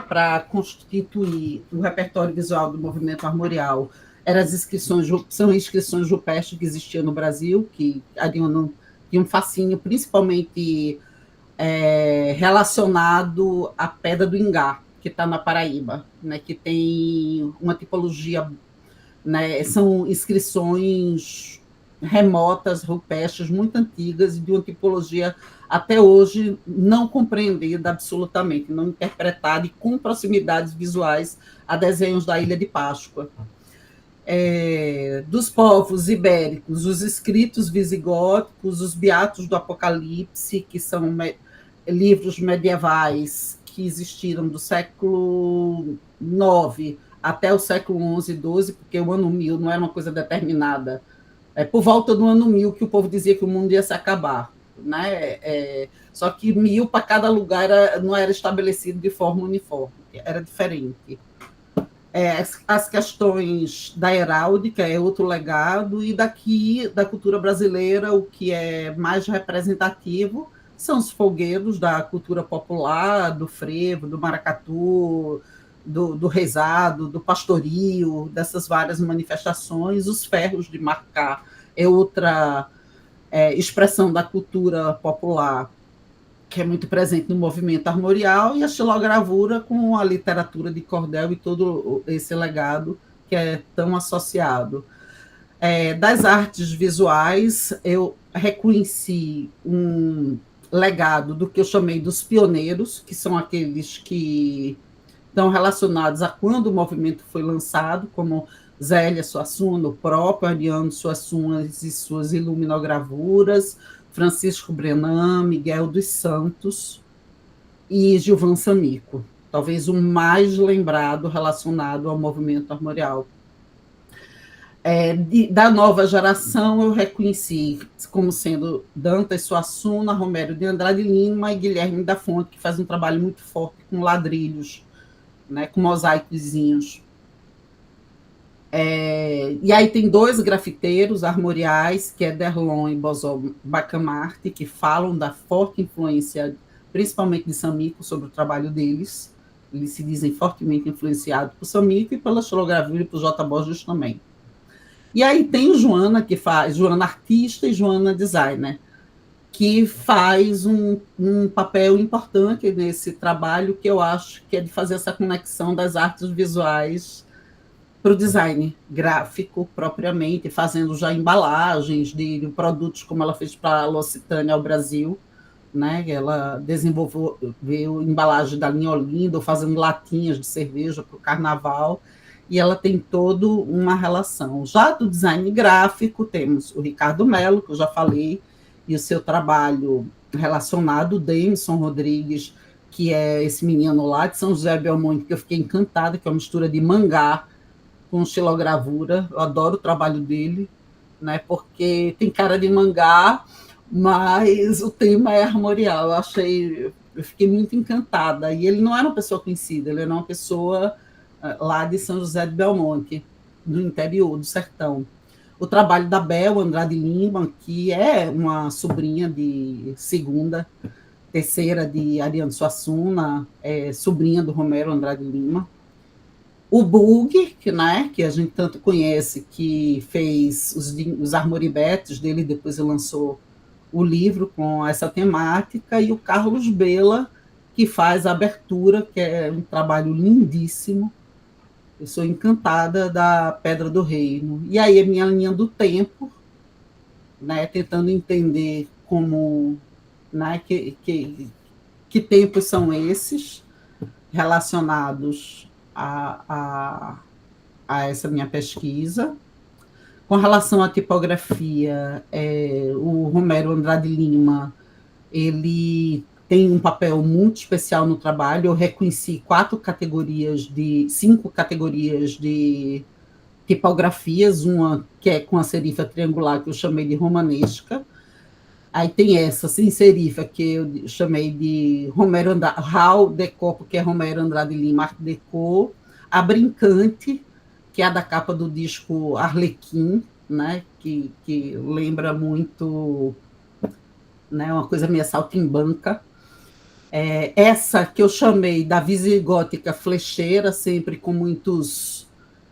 para constituir o repertório visual do movimento armorial são inscrições rupestres que existiam no Brasil, que tinham um fascínio principalmente relacionado à Pedra do Ingá, que está na Paraíba, né, que tem uma tipologia, né, são inscrições remotas, rupestres, muito antigas, e de uma tipologia até hoje não compreendida absolutamente, não interpretada e com proximidades visuais a desenhos da Ilha de Páscoa. Dos povos ibéricos, os escritos visigóticos, os Beatos do Apocalipse, que são livros medievais que existiram do século IX até o século XI e XII, porque o ano 1000 não era uma coisa determinada. Por volta do ano 1000 que o povo dizia que o mundo ia se acabar, né? Só que 1000 para cada lugar não era estabelecido de forma uniforme, era diferente. As questões da heráldica é outro legado, e daqui, da cultura brasileira, o que é mais representativo são os folguedos da cultura popular, do frevo, do maracatu, do rezado, do pastorio, dessas várias manifestações. Os ferros de marcar é outra expressão da cultura popular que é muito presente no movimento armorial, e a xilogravura com a literatura de cordel e todo esse legado que é tão associado. Das artes visuais, eu reconheci um legado do que eu chamei dos pioneiros, que são aqueles que estão relacionados a quando o movimento foi lançado, como Zélia Suassuna, o próprio Ariano Suassuna e suas iluminogravuras, Francisco Brenan, Miguel dos Santos e Gilvan Samico, talvez o mais lembrado relacionado ao movimento armorial. Da nova geração, eu reconheci como sendo Dantas Suassuna, Romero de Andrade Lima e Guilherme da Fonte, que faz um trabalho muito forte com ladrilhos, né, com mosaicozinhos. E aí tem dois grafiteiros armoriais, que é Derlon e Bozó Bacamarte, que falam da forte influência, principalmente de Samico, sobre o trabalho deles. Eles se dizem fortemente influenciados por Samico e pela xilogravura e por J. Borges também. E aí tem Joana, que faz, Joana artista e Joana designer, que faz um papel importante nesse trabalho, que eu acho que é de fazer essa conexão das artes visuais para o design gráfico propriamente, fazendo já embalagens de produtos, como ela fez para a L'Occitânia ao Brasil, né? Ela desenvolveu embalagem da linha Olinda, fazendo latinhas de cerveja para o carnaval, e ela tem toda uma relação. Já do design gráfico, temos o Ricardo Mello, que eu já falei, e o seu trabalho relacionado, o Deimson Rodrigues, que é esse menino lá de São José Belmonte, que eu fiquei encantada, que é uma mistura de mangá com xilogravura. Eu adoro o trabalho dele, né, porque tem cara de mangá, mas o tema é armorial. Eu fiquei muito encantada. E ele não era uma pessoa conhecida, ele era uma pessoa lá de São José de Belmonte, do interior, do sertão. O trabalho da Bel Andrade Lima, que é uma sobrinha de terceira de Ariano Suassuna, sobrinha do Romero Andrade Lima. O Bug, que a gente tanto conhece, que fez os armoribetes dele, depois ele lançou o livro com essa temática, e o Carlos Bela, que faz a abertura, que é um trabalho lindíssimo. Eu sou encantada da Pedra do Reino. E aí é minha linha do tempo, né, tentando entender como, né, que tempos são esses relacionados a essa minha pesquisa. Com relação à tipografia, o Romero Andrade Lima, ele tem um papel muito especial no trabalho. Eu reconheci 5 categorias de tipografias, uma que é com a serifa triangular, que eu chamei de romanesca. Aí tem essa sem serifa, que eu chamei de Romero Andrade, Raul Deco, porque é Romero Andrade Lima, Art Deco. A Brincante, que é a da capa do disco Arlequim, né, que lembra muito, né, uma coisa meio saltimbanca. Essa que eu chamei da visigótica flecheira, sempre com muitos,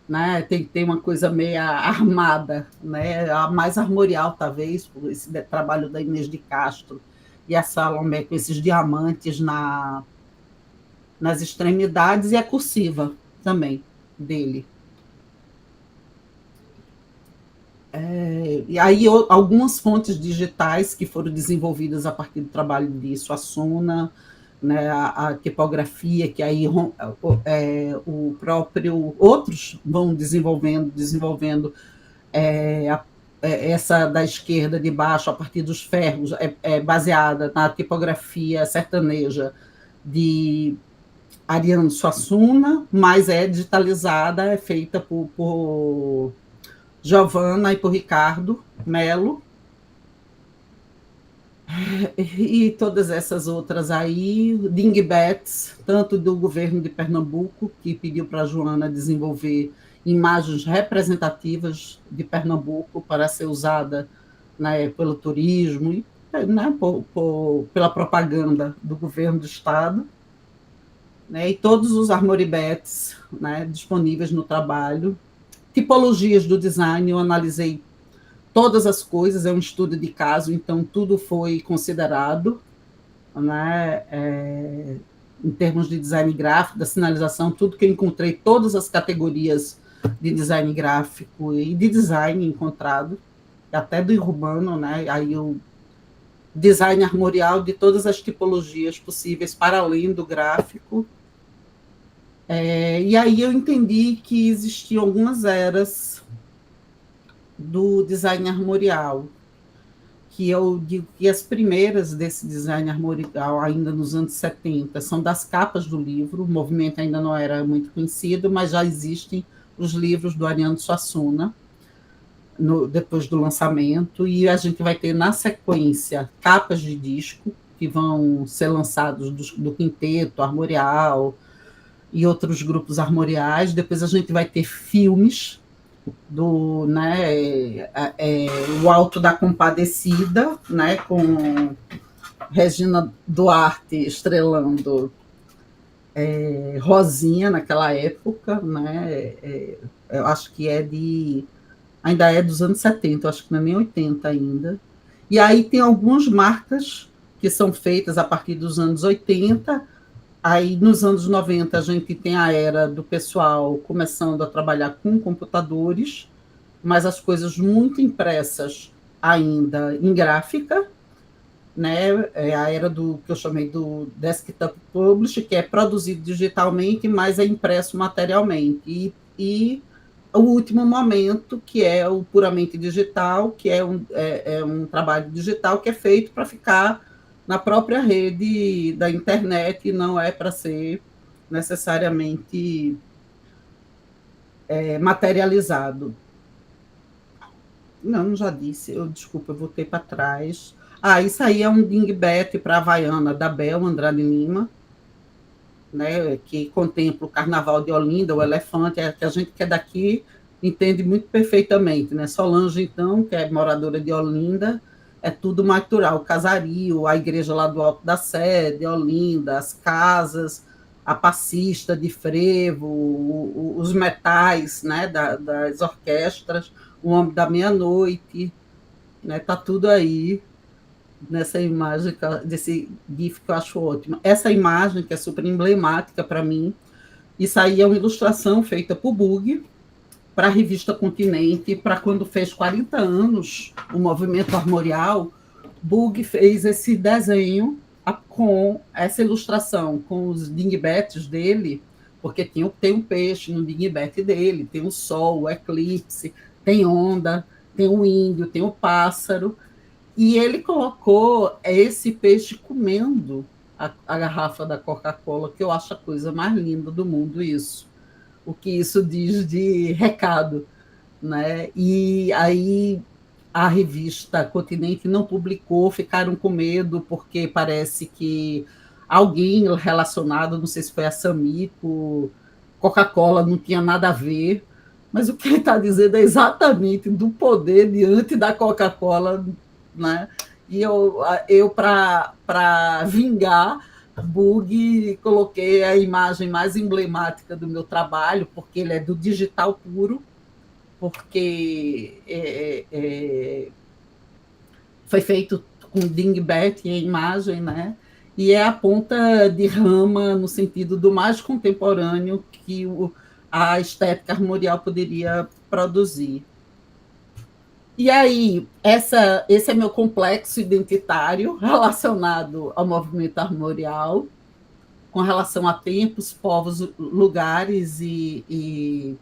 né, tem que ter uma coisa meio armada, né, a mais armorial, talvez, por esse trabalho da Inês de Castro e a Salomé com esses diamantes nas extremidades, e a cursiva também dele. E aí algumas fontes digitais que foram desenvolvidas a partir do trabalho de Suassuna, né, a tipografia, que aí o próprio outros vão desenvolvendo essa da esquerda de baixo, a partir dos ferros, baseada na tipografia sertaneja de Ariano Suassuna, mas é digitalizada, é feita por Giovana e por Ricardo Melo, e todas essas outras aí, dingbats, tanto do governo de Pernambuco, que pediu para a Joana desenvolver imagens representativas de Pernambuco para ser usada, né, pelo turismo e, né, pela propaganda do governo do estado, né, e todos os armoribets, né, disponíveis no trabalho. Tipologias do design, eu analisei todas as coisas, é um estudo de caso, então tudo foi considerado, né, em termos de design gráfico, da sinalização, tudo que eu encontrei, todas as categorias de design gráfico e de design encontrado, até do urbano, né, aí o design armorial de todas as tipologias possíveis, para além do gráfico. E aí eu entendi que existiam algumas eras do design armorial, que eu digo que as primeiras desse design armorial, ainda nos anos 70, são das capas do livro, o movimento ainda não era muito conhecido, mas já existem os livros do Ariano Suassuna, depois do lançamento, e a gente vai ter, na sequência, capas de disco, que vão ser lançados do Quinteto Armorial e outros grupos armoriais. Depois a gente vai ter filmes do, né, O Alto da Compadecida, né, com Regina Duarte estrelando Rosinha naquela época, né, eu acho que ainda é dos anos 70, eu acho que não é nem 80 ainda. E aí tem algumas marcas que são feitas a partir dos anos 80. Aí, nos anos 90, a gente tem a era do pessoal começando a trabalhar com computadores, mas as coisas muito impressas ainda em gráfica, né? É a era do que eu chamei do desktop publish, que é produzido digitalmente, mas é impresso materialmente. E o último momento, que é o puramente digital, que é um trabalho digital que é feito para ficar na própria rede da internet, e não é para ser necessariamente materializado. Não, já disse, desculpa, eu voltei para trás. Isso aí é um dingbat para a Havaiana, da Bel Andrade Lima, né, que contempla o Carnaval de Olinda, o elefante, que a gente que é daqui entende muito perfeitamente, né? Solange, então, que é moradora de Olinda, é tudo natural, o casario, a igreja lá do Alto da Sé, de Olinda, as casas, a passista de frevo, os metais, né, das orquestras, o Homem da Meia-Noite, né, tá tudo aí nessa imagem, desse GIF que eu acho ótimo. Essa imagem, que é super emblemática para mim, isso aí é uma ilustração feita por Bug, para a revista Continente, para quando fez 40 anos o movimento armorial, Bug fez esse desenho com essa ilustração, com os dingbats dele, porque tem um peixe no dingbat dele, tem o sol, o eclipse, tem onda, tem o índio, tem o pássaro, e ele colocou esse peixe comendo a garrafa da Coca-Cola, que eu acho a coisa mais linda do mundo, isso. O que isso diz de recado, né? E aí a revista Continente não publicou, ficaram com medo, porque parece que alguém relacionado, não sei se foi a Samico, Coca-Cola, não tinha nada a ver, mas o que ele está dizendo é exatamente do poder diante da Coca-Cola, né? E eu para vingar, bug, coloquei a imagem mais emblemática do meu trabalho, porque ele é do digital puro, porque foi feito com dingbat em imagem, né? E é a ponta de rama no sentido do mais contemporâneo que a estética armorial poderia produzir. E aí, esse é meu complexo identitário relacionado ao movimento armorial, com relação a tempos, povos, lugares e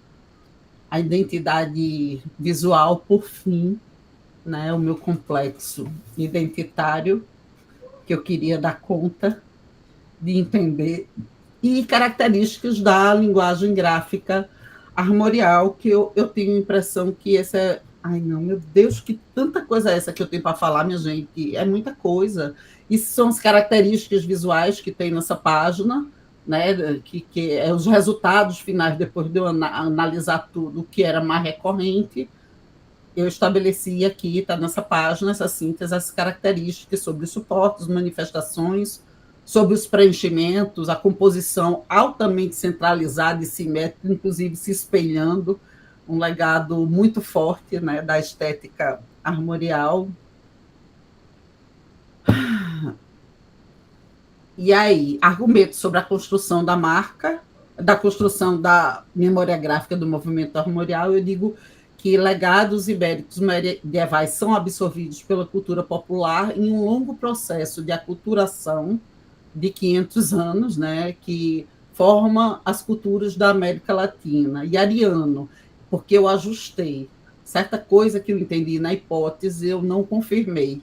a identidade visual, por fim, né, o meu complexo identitário, que eu queria dar conta de entender, e características da linguagem gráfica armorial, que eu tenho a impressão que essa é... Ai, não, meu Deus, que tanta coisa é essa que eu tenho para falar, minha gente? É muita coisa. E são as características visuais que tem nessa página, né, que é os resultados finais, depois de eu analisar tudo, o que era mais recorrente, eu estabeleci aqui, está nessa página, essa síntese, as características sobre os suportes, manifestações, sobre os preenchimentos, a composição altamente centralizada e simétrica, inclusive se espelhando, um legado muito forte, né, da estética armorial. E aí, argumentos sobre a construção da marca, da construção da memória gráfica do movimento armorial, eu digo que legados ibéricos medievais são absorvidos pela cultura popular em um longo processo de aculturação de 500 anos, né, que forma as culturas da América Latina. E ariano, porque eu ajustei. Certa coisa que eu entendi na hipótese, eu não confirmei.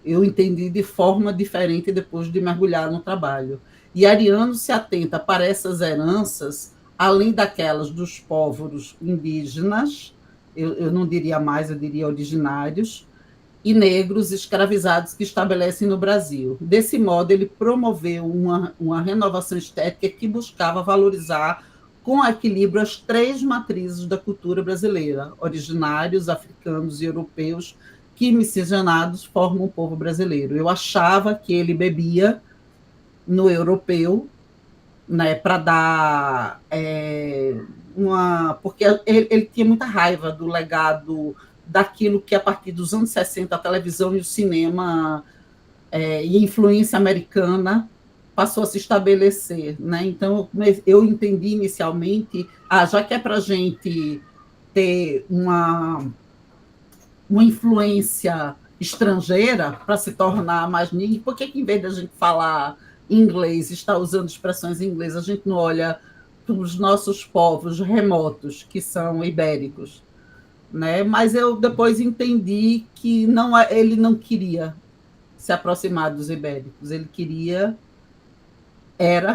Eu entendi de forma diferente depois de mergulhar no trabalho. E ariano se atenta para essas heranças, além daquelas dos povos indígenas, eu não diria mais, eu diria originários, e negros escravizados que estabelecem no Brasil. Desse modo, ele promoveu uma renovação estética que buscava valorizar com equilíbrio as três matrizes da cultura brasileira, originários, africanos e europeus, que miscigenados formam o povo brasileiro. Eu achava que ele bebia no europeu, né, para dar porque ele tinha muita raiva do legado daquilo que, a partir dos anos 60, a televisão e o cinema e a influência americana passou a se estabelecer. Né? Então, eu entendi inicialmente, já que é para a gente ter uma influência estrangeira para se tornar mais nível, por que, em vez de a gente falar inglês, estar usando expressões em inglês, a gente não olha para os nossos povos remotos, que são ibéricos? Né? Mas eu depois entendi que ele não queria se aproximar dos ibéricos, ele queria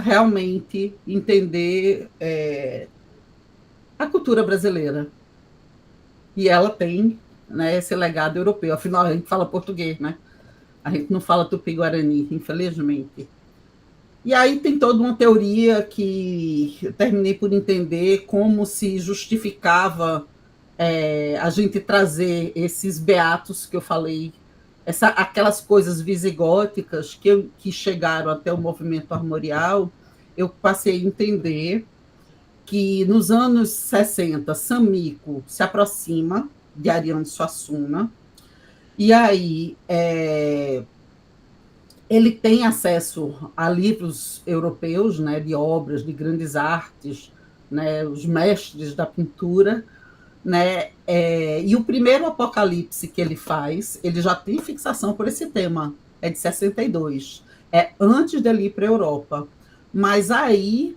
realmente entender a cultura brasileira. E ela tem, né, esse legado europeu. Afinal, a gente fala português, né? A gente não fala tupi-guarani, infelizmente. E aí tem toda uma teoria que eu terminei por entender como se justificava a gente trazer esses beatos que eu falei, aquelas coisas visigóticas que chegaram até o movimento armorial. Eu passei a entender que nos anos 60, Sammico se aproxima de Ariano Suassuna, e aí ele tem acesso a livros europeus, né, de obras de grandes artes, né, os mestres da pintura, né, e o primeiro Apocalipse que ele faz, ele já tem fixação por esse tema, é de 62, antes dele ir para a Europa. Mas aí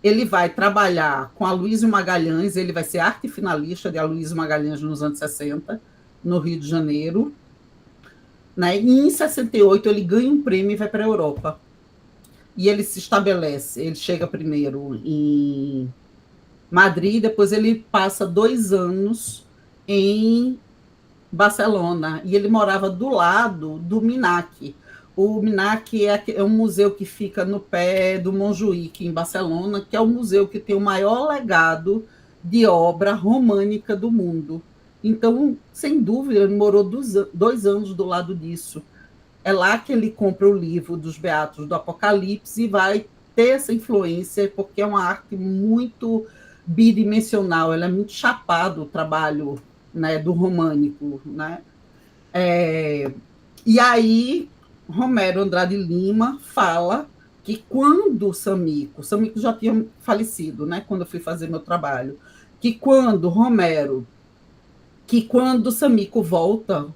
ele vai trabalhar com Aloysio Magalhães, ele vai ser arte finalista de Aloysio Magalhães nos anos 60, no Rio de Janeiro. Né? E em 68 ele ganha um prêmio e vai para a Europa. E ele se estabelece, ele chega primeiro em Madrid, depois ele passa 2 anos em Barcelona, e ele morava do lado do MINAC. O MINAC é um museu que fica no pé do Montjuïc, em Barcelona, que é o museu que tem o maior legado de obra românica do mundo. Então, sem dúvida, ele morou 2 anos do lado disso. é lá que ele compra o livro dos Beatos do Apocalipse e vai ter essa influência, porque é uma arte muito bidimensional, ela é muito chapada, o trabalho, né, do românico, né? E aí, Romero Andrade Lima fala que quando Samico já tinha falecido, né, quando eu fui fazer meu trabalho, que quando Samico volta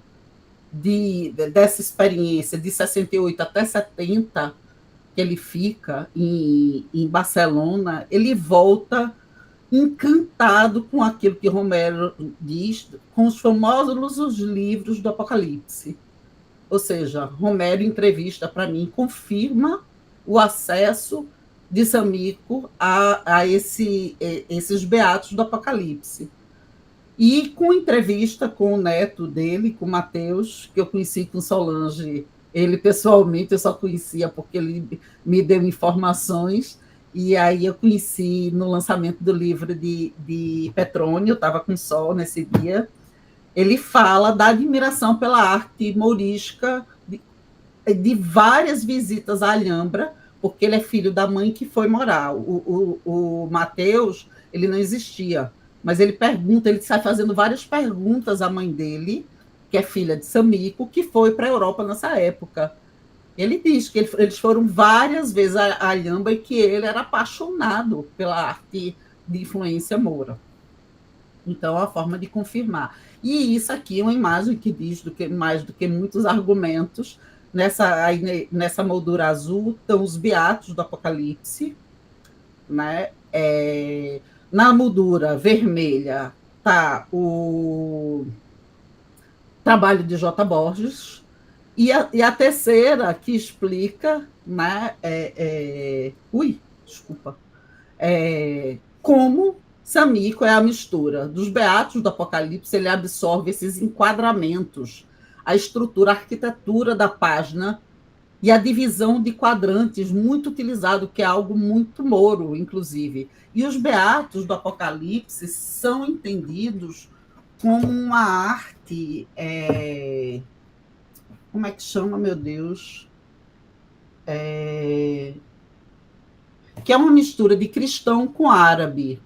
dessa experiência de 68 até 70, que ele fica em Barcelona, ele volta encantado com aquilo que Romero diz, com os famosos livros do Apocalipse. Ou seja, Romero, em entrevista para mim, confirma o acesso de Samico a esses beatos do Apocalipse. E com entrevista com o neto dele, com Mateus, que eu conheci com Solange, ele pessoalmente eu só conhecia porque ele me deu informações, e aí eu conheci no lançamento do livro de Petrônio, eu estava com sol nesse dia. Ele fala da admiração pela arte mourisca, de várias visitas à Alhambra, porque ele é filho da mãe que foi morar. O Mateus, ele não existia, mas ele sai fazendo várias perguntas à mãe dele, que é filha de Samico, que foi para a Europa nessa época. Ele diz que eles foram várias vezes à Alhambra e que ele era apaixonado pela arte de influência moura. Então, é uma forma de confirmar. E isso aqui é uma imagem que diz mais do que muitos argumentos. Nessa moldura azul estão os beatos do Apocalipse, né? Na moldura vermelha está o trabalho de J. Borges, e a terceira que explica, né, como Samico é a mistura dos beatos do Apocalipse, ele absorve esses enquadramentos, a estrutura, a arquitetura da página e a divisão de quadrantes muito utilizado, que é algo muito mouro, inclusive. E os beatos do Apocalipse são entendidos como uma arte... como é que chama, meu Deus? Que é uma mistura de cristão com árabe.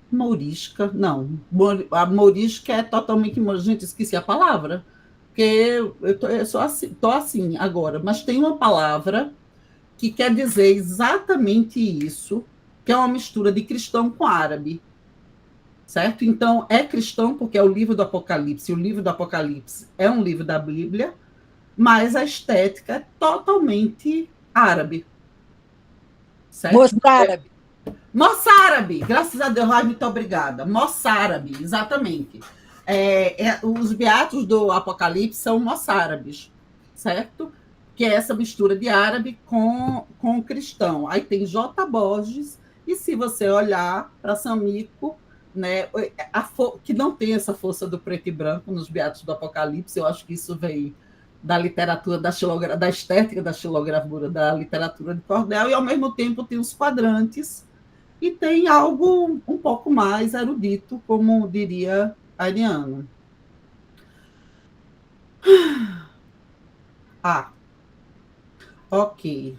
Mourisca, não. A mourisca é totalmente... Gente, esqueci a palavra. Porque eu sou assim, estou assim agora. Mas tem uma palavra que quer dizer exatamente isso, que é uma mistura de cristão com árabe. Certo? Então, é cristão porque é o livro do Apocalipse. O livro do Apocalipse é um livro da Bíblia, mas a estética é totalmente árabe. Certo? Moçárabe. Moçárabe, graças a Deus, muito obrigada. Moçárabe, exatamente. Os beatos do Apocalipse são moçárabes, certo? Que é essa mistura de árabe com cristão. Aí tem J. Borges, e se você olhar para Samico, né, que não tem essa força do preto e branco nos beatos do Apocalipse, eu acho que isso veio da literatura, da estética da xilogravura, da literatura de cordel, e ao mesmo tempo tem os quadrantes, e tem algo um pouco mais erudito, como diria Ariano. Ok.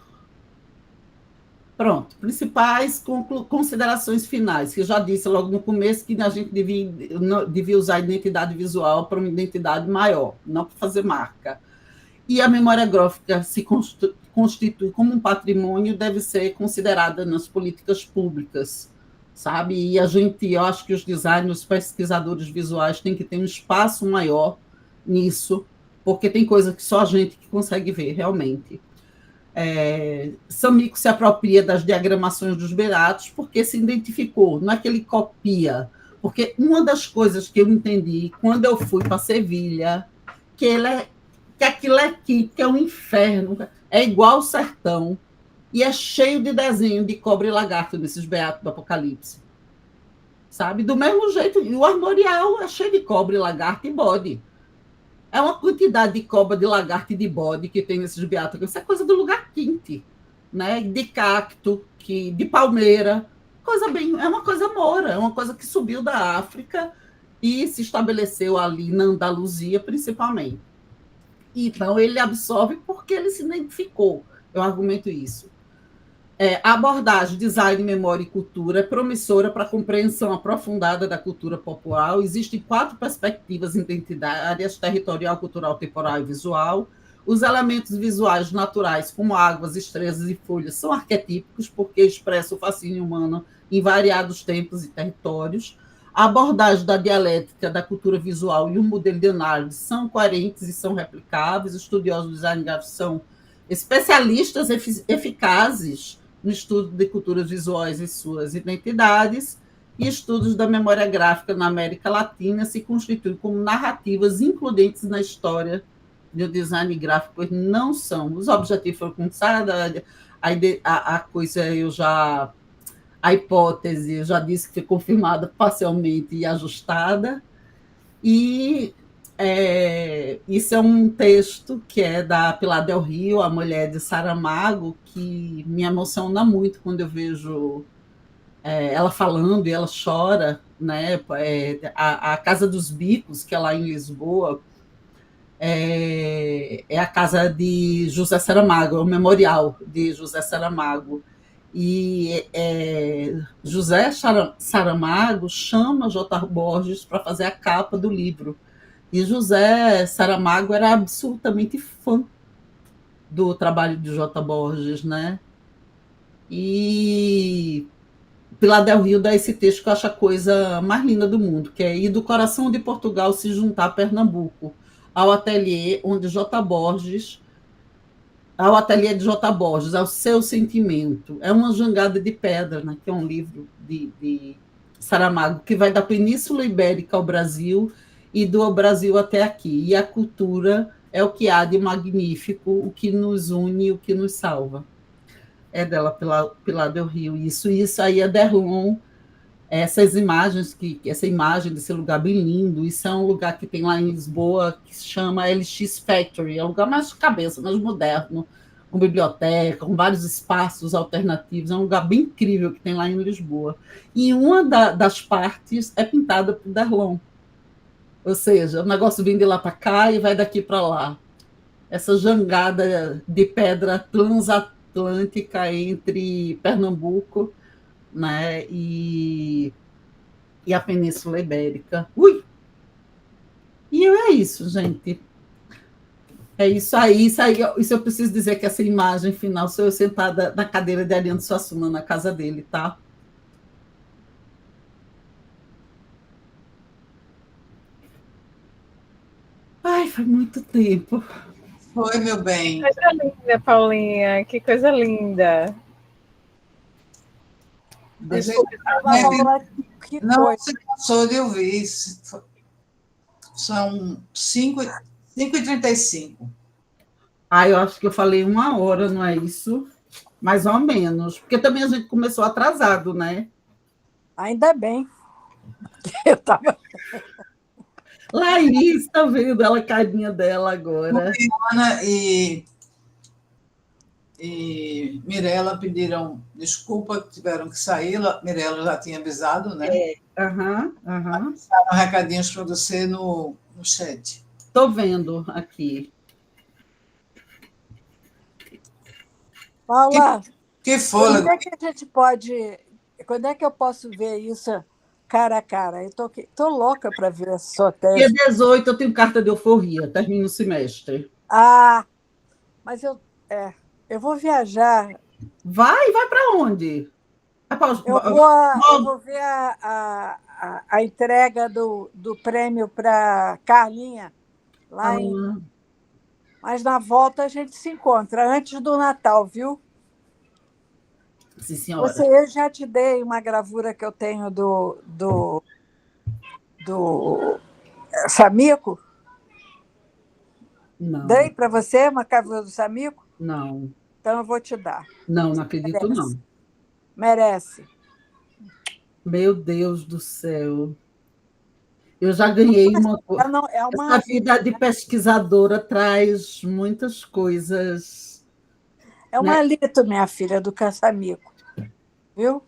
Pronto. Principais considerações finais, que eu já disse logo no começo que a gente devia usar a identidade visual para uma identidade maior, não para fazer marca. E a memória gráfica se constitui como um patrimônio, deve ser considerada nas políticas públicas, sabe? E eu acho que os designers, os pesquisadores visuais têm que ter um espaço maior nisso, porque tem coisa que só a gente que consegue ver, realmente. Samico se apropria das diagramações dos beatos porque se identificou, não é que ele copia, porque uma das coisas que eu entendi quando eu fui para Sevilha, que aquilo aqui, que é um inferno, é igual ao sertão, e é cheio de desenho de cobra e lagarto nesses beatos do Apocalipse. Sabe? Do mesmo jeito, o armorial é cheio de cobra e lagarto e bode. É uma quantidade de cobra, de lagarto e de bode que tem nesses beatos. Isso é coisa do lugar quente, né? De cacto, de palmeira. É uma coisa moura, é uma coisa que subiu da África e se estabeleceu ali na Andaluzia, principalmente. Então, ele absorve porque ele se identificou. Eu argumento isso. A abordagem design, memória e cultura é promissora para a compreensão aprofundada da cultura popular. Existem 4 perspectivas identitárias: territorial, cultural, temporal e visual. Os elementos visuais naturais, como águas, estrelas e folhas, são arquetípicos porque expressam o fascínio humano em variados tempos e territórios. A abordagem da dialética da cultura visual e o modelo de análise são coerentes e são replicáveis. Os estudiosos do design gráfico são especialistas eficazes no estudo de culturas visuais e suas identidades, e estudos da memória gráfica na América Latina se constituem como narrativas includentes na história do design gráfico, pois não são. Os objetivos foram conquistados, a coisa a hipótese, eu já disse que foi confirmada parcialmente e ajustada, e isso é um texto que é da Pilar Del Rio, a mulher de Saramago, que me emociona muito quando eu vejo ela falando e ela chora, né? A Casa dos Bicos, que é lá em Lisboa, é a casa de José Saramago, é o memorial de José Saramago. E José Saramago chama J. Borges para fazer a capa do livro. E José Saramago era absolutamente fã do trabalho de J. Borges, né? E Pilar Del Rio dá esse texto que eu acho a coisa mais linda do mundo, que é ir do coração de Portugal se juntar a Pernambuco, ao ateliê onde J. Borges, ao ateliê de J. Borges, ao seu sentimento. É uma jangada de pedra, né? Que é um livro de Saramago, que vai da Península Ibérica ao Brasil e do Brasil até aqui. E a cultura é o que há de magnífico, o que nos une, o que nos salva. É dela, Pilar Del Rio. Isso aí é Derlon. Essas imagens, essa imagem desse lugar bem lindo, isso é um lugar que tem lá em Lisboa, que se chama LX Factory, é um lugar mais de cabeça, mais moderno, com biblioteca, com vários espaços alternativos, é um lugar bem incrível que tem lá em Lisboa. E uma das partes é pintada por Derlon. Ou seja, o negócio vem de lá para cá e vai daqui para lá. Essa jangada de pedra transatlântica entre Pernambuco, né, e a Península Ibérica. Ui! E é isso, gente. É isso aí. Isso eu preciso dizer que essa imagem final sou eu sentada na cadeira de Ariano Suassuna, na casa dele, tá? Ai, foi muito tempo. Foi, meu bem. Que coisa linda, Paulinha. Que coisa linda. Desculpa, não se cansou de ouvir. São 5h35. Eu acho que eu falei 1 hora, não é isso? Mais ou menos. Porque também a gente começou atrasado, né? Ainda bem. Eu estava... Laís, está vendo ela, carinha dela agora. Ana e Mirella pediram desculpa, tiveram que sair. Mirella já tinha avisado, né? Passaram recadinhos para você no chat. Estou vendo aqui. Paula, que fôlego. Quando é que a gente pode... Quando é que eu posso ver isso cara a cara? Eu tô louca para ver a sua tese. Dia 18 eu tenho carta de euforia, termino o semestre. Mas eu vou viajar. Vai para onde? Eu vou ver a entrega do prêmio para Carlinha, lá Mas na volta a gente se encontra, antes do Natal, viu? Sim, senhora. Eu já te dei uma gravura que eu tenho do Samico? Não. Dei para você uma gravura do Samico? Não. Então eu vou te dar. Não acredito, Merece. não. Merece. Meu Deus do céu. Eu já ganhei uma coisa. Essa vida de pesquisadora traz muitas coisas. É um alito, minha filha, do Caçamico. Viu?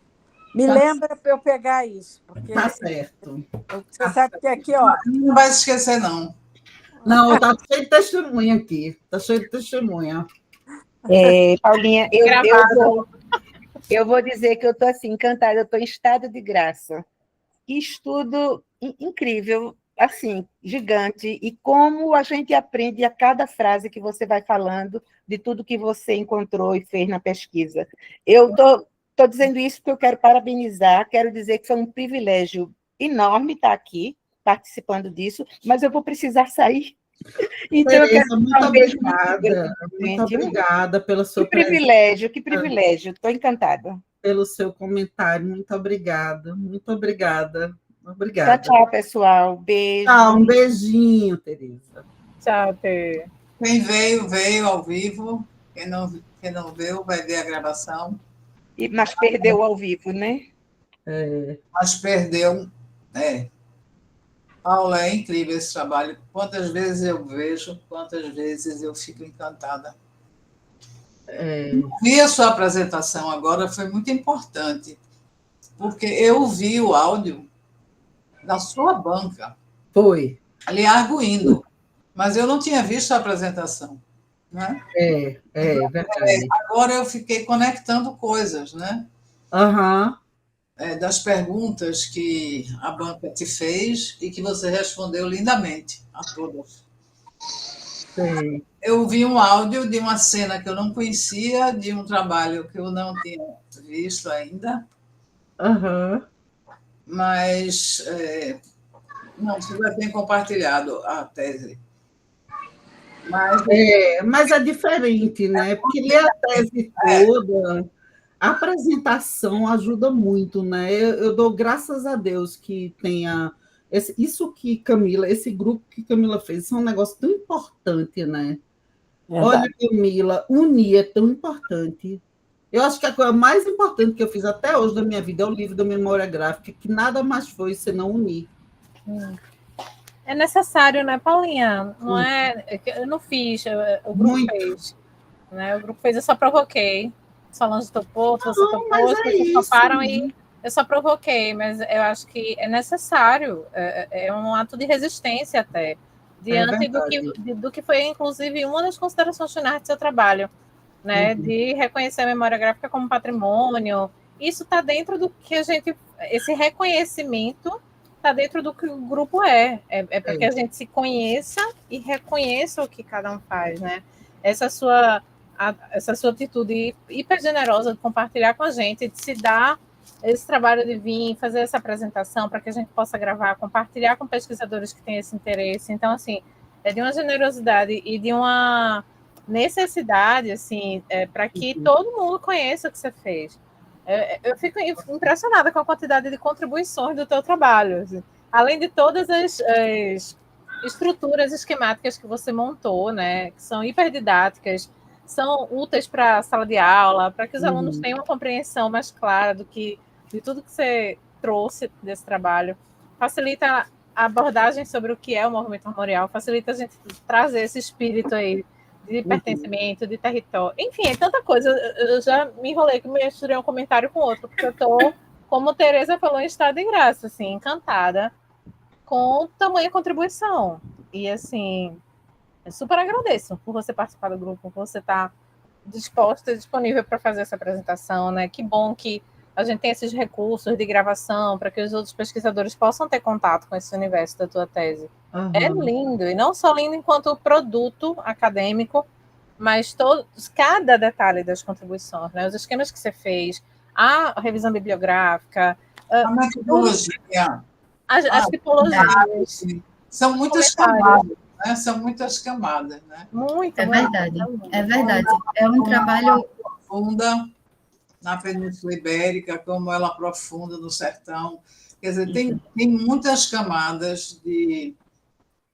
Me lembra para eu pegar isso. Porque tá certo. Você sabe que aqui, ó. Não vai se esquecer, não. Não, está cheio de testemunha aqui. Está cheio de testemunha. Paulinha, eu vou dizer que eu estou assim, encantada, eu estou em estado de graça. Que estudo incrível, assim, gigante, e como a gente aprende a cada frase que você vai falando, de tudo que você encontrou e fez na pesquisa. Eu estou dizendo isso porque eu quero parabenizar, quero dizer que foi um privilégio enorme estar aqui, participando disso, mas eu vou precisar sair. Então, Tereza, eu quero muito obrigada. Muito obrigada pela sua presença. Que privilégio. Estou encantada. Pelo seu comentário. Muito obrigada. Muito obrigada. Obrigada. Tchau, pessoal. Beijo. Tchau, um beijinho, Tereza. Tchau, Tê. Quem veio ao vivo. Quem não veio vai ver a gravação. Mas perdeu ao vivo, né? Mas perdeu. Paula, é incrível esse trabalho. Quantas vezes eu vejo, quantas vezes eu fico encantada. Vi a sua apresentação agora, foi muito importante, porque eu vi o áudio da sua banca. Foi. Ali arguindo, mas eu não tinha visto a apresentação. Né? Verdade. Agora eu fiquei conectando coisas, né? Das perguntas que a banca te fez e que você respondeu lindamente a todas. Sim. Eu vi um áudio de uma cena que eu não conhecia, de um trabalho que eu não tinha visto ainda, mas não, você já tem compartilhado a tese. Mas é diferente, né? Porque ler a tese toda... A apresentação ajuda muito, né? Eu dou graças a Deus que tenha isso que Camila, esse grupo que Camila fez, isso é um negócio tão importante, né? Olha, Camila, unir é tão importante. Eu acho que a coisa mais importante que eu fiz até hoje da minha vida é o livro da memória gráfica, que nada mais foi senão unir. É necessário, né, Paulinha? Não eu não fiz, o grupo fez. Né? O grupo fez, eu só provoquei. Solange topou, você topou, as pessoas toparam e eu só provoquei, mas eu acho que é necessário, é um ato de resistência até, diante do que foi, inclusive, uma das considerações finais do seu trabalho, né, de reconhecer a memória gráfica como patrimônio. Isso está dentro do que a gente, esse reconhecimento está dentro do que o grupo é para que a gente se conheça e reconheça o que cada um faz, né? Essa sua atitude hiper generosa de compartilhar com a gente, de se dar esse trabalho de vir fazer essa apresentação para que a gente possa gravar, compartilhar com pesquisadores que têm esse interesse. Então, assim, é de uma generosidade e de uma necessidade, assim, para que todo mundo conheça o que você fez. Eu fico impressionada com a quantidade de contribuições do teu trabalho, assim. Além de todas as estruturas esquemáticas que você montou, né, que são hiper didáticas, são úteis para a sala de aula, para que os alunos tenham uma compreensão mais clara de tudo que você trouxe desse trabalho. Facilita a abordagem sobre o que é o movimento memorial, facilita a gente trazer esse espírito aí de pertencimento, de território. Enfim, é tanta coisa. Eu já me enrolei que me misturei um comentário com outro, porque eu estou, como a Tereza falou, em estado de graça, assim, encantada com tamanha contribuição. E, assim... Eu super agradeço por você participar do grupo, por você estar disposta e disponível para fazer essa apresentação, né? Que bom que a gente tem esses recursos de gravação para que os outros pesquisadores possam ter contato com esse universo da tua tese. É lindo, e não só lindo enquanto produto acadêmico, mas cada detalhe das contribuições, né? Os esquemas que você fez, a revisão bibliográfica, a metodologia, as tipologias. São muitas camadas. Né? São muitas camadas, né? É verdade, é verdade. É um trabalho profunda na Península Ibérica, como ela aprofunda no sertão. Quer dizer, tem muitas camadas de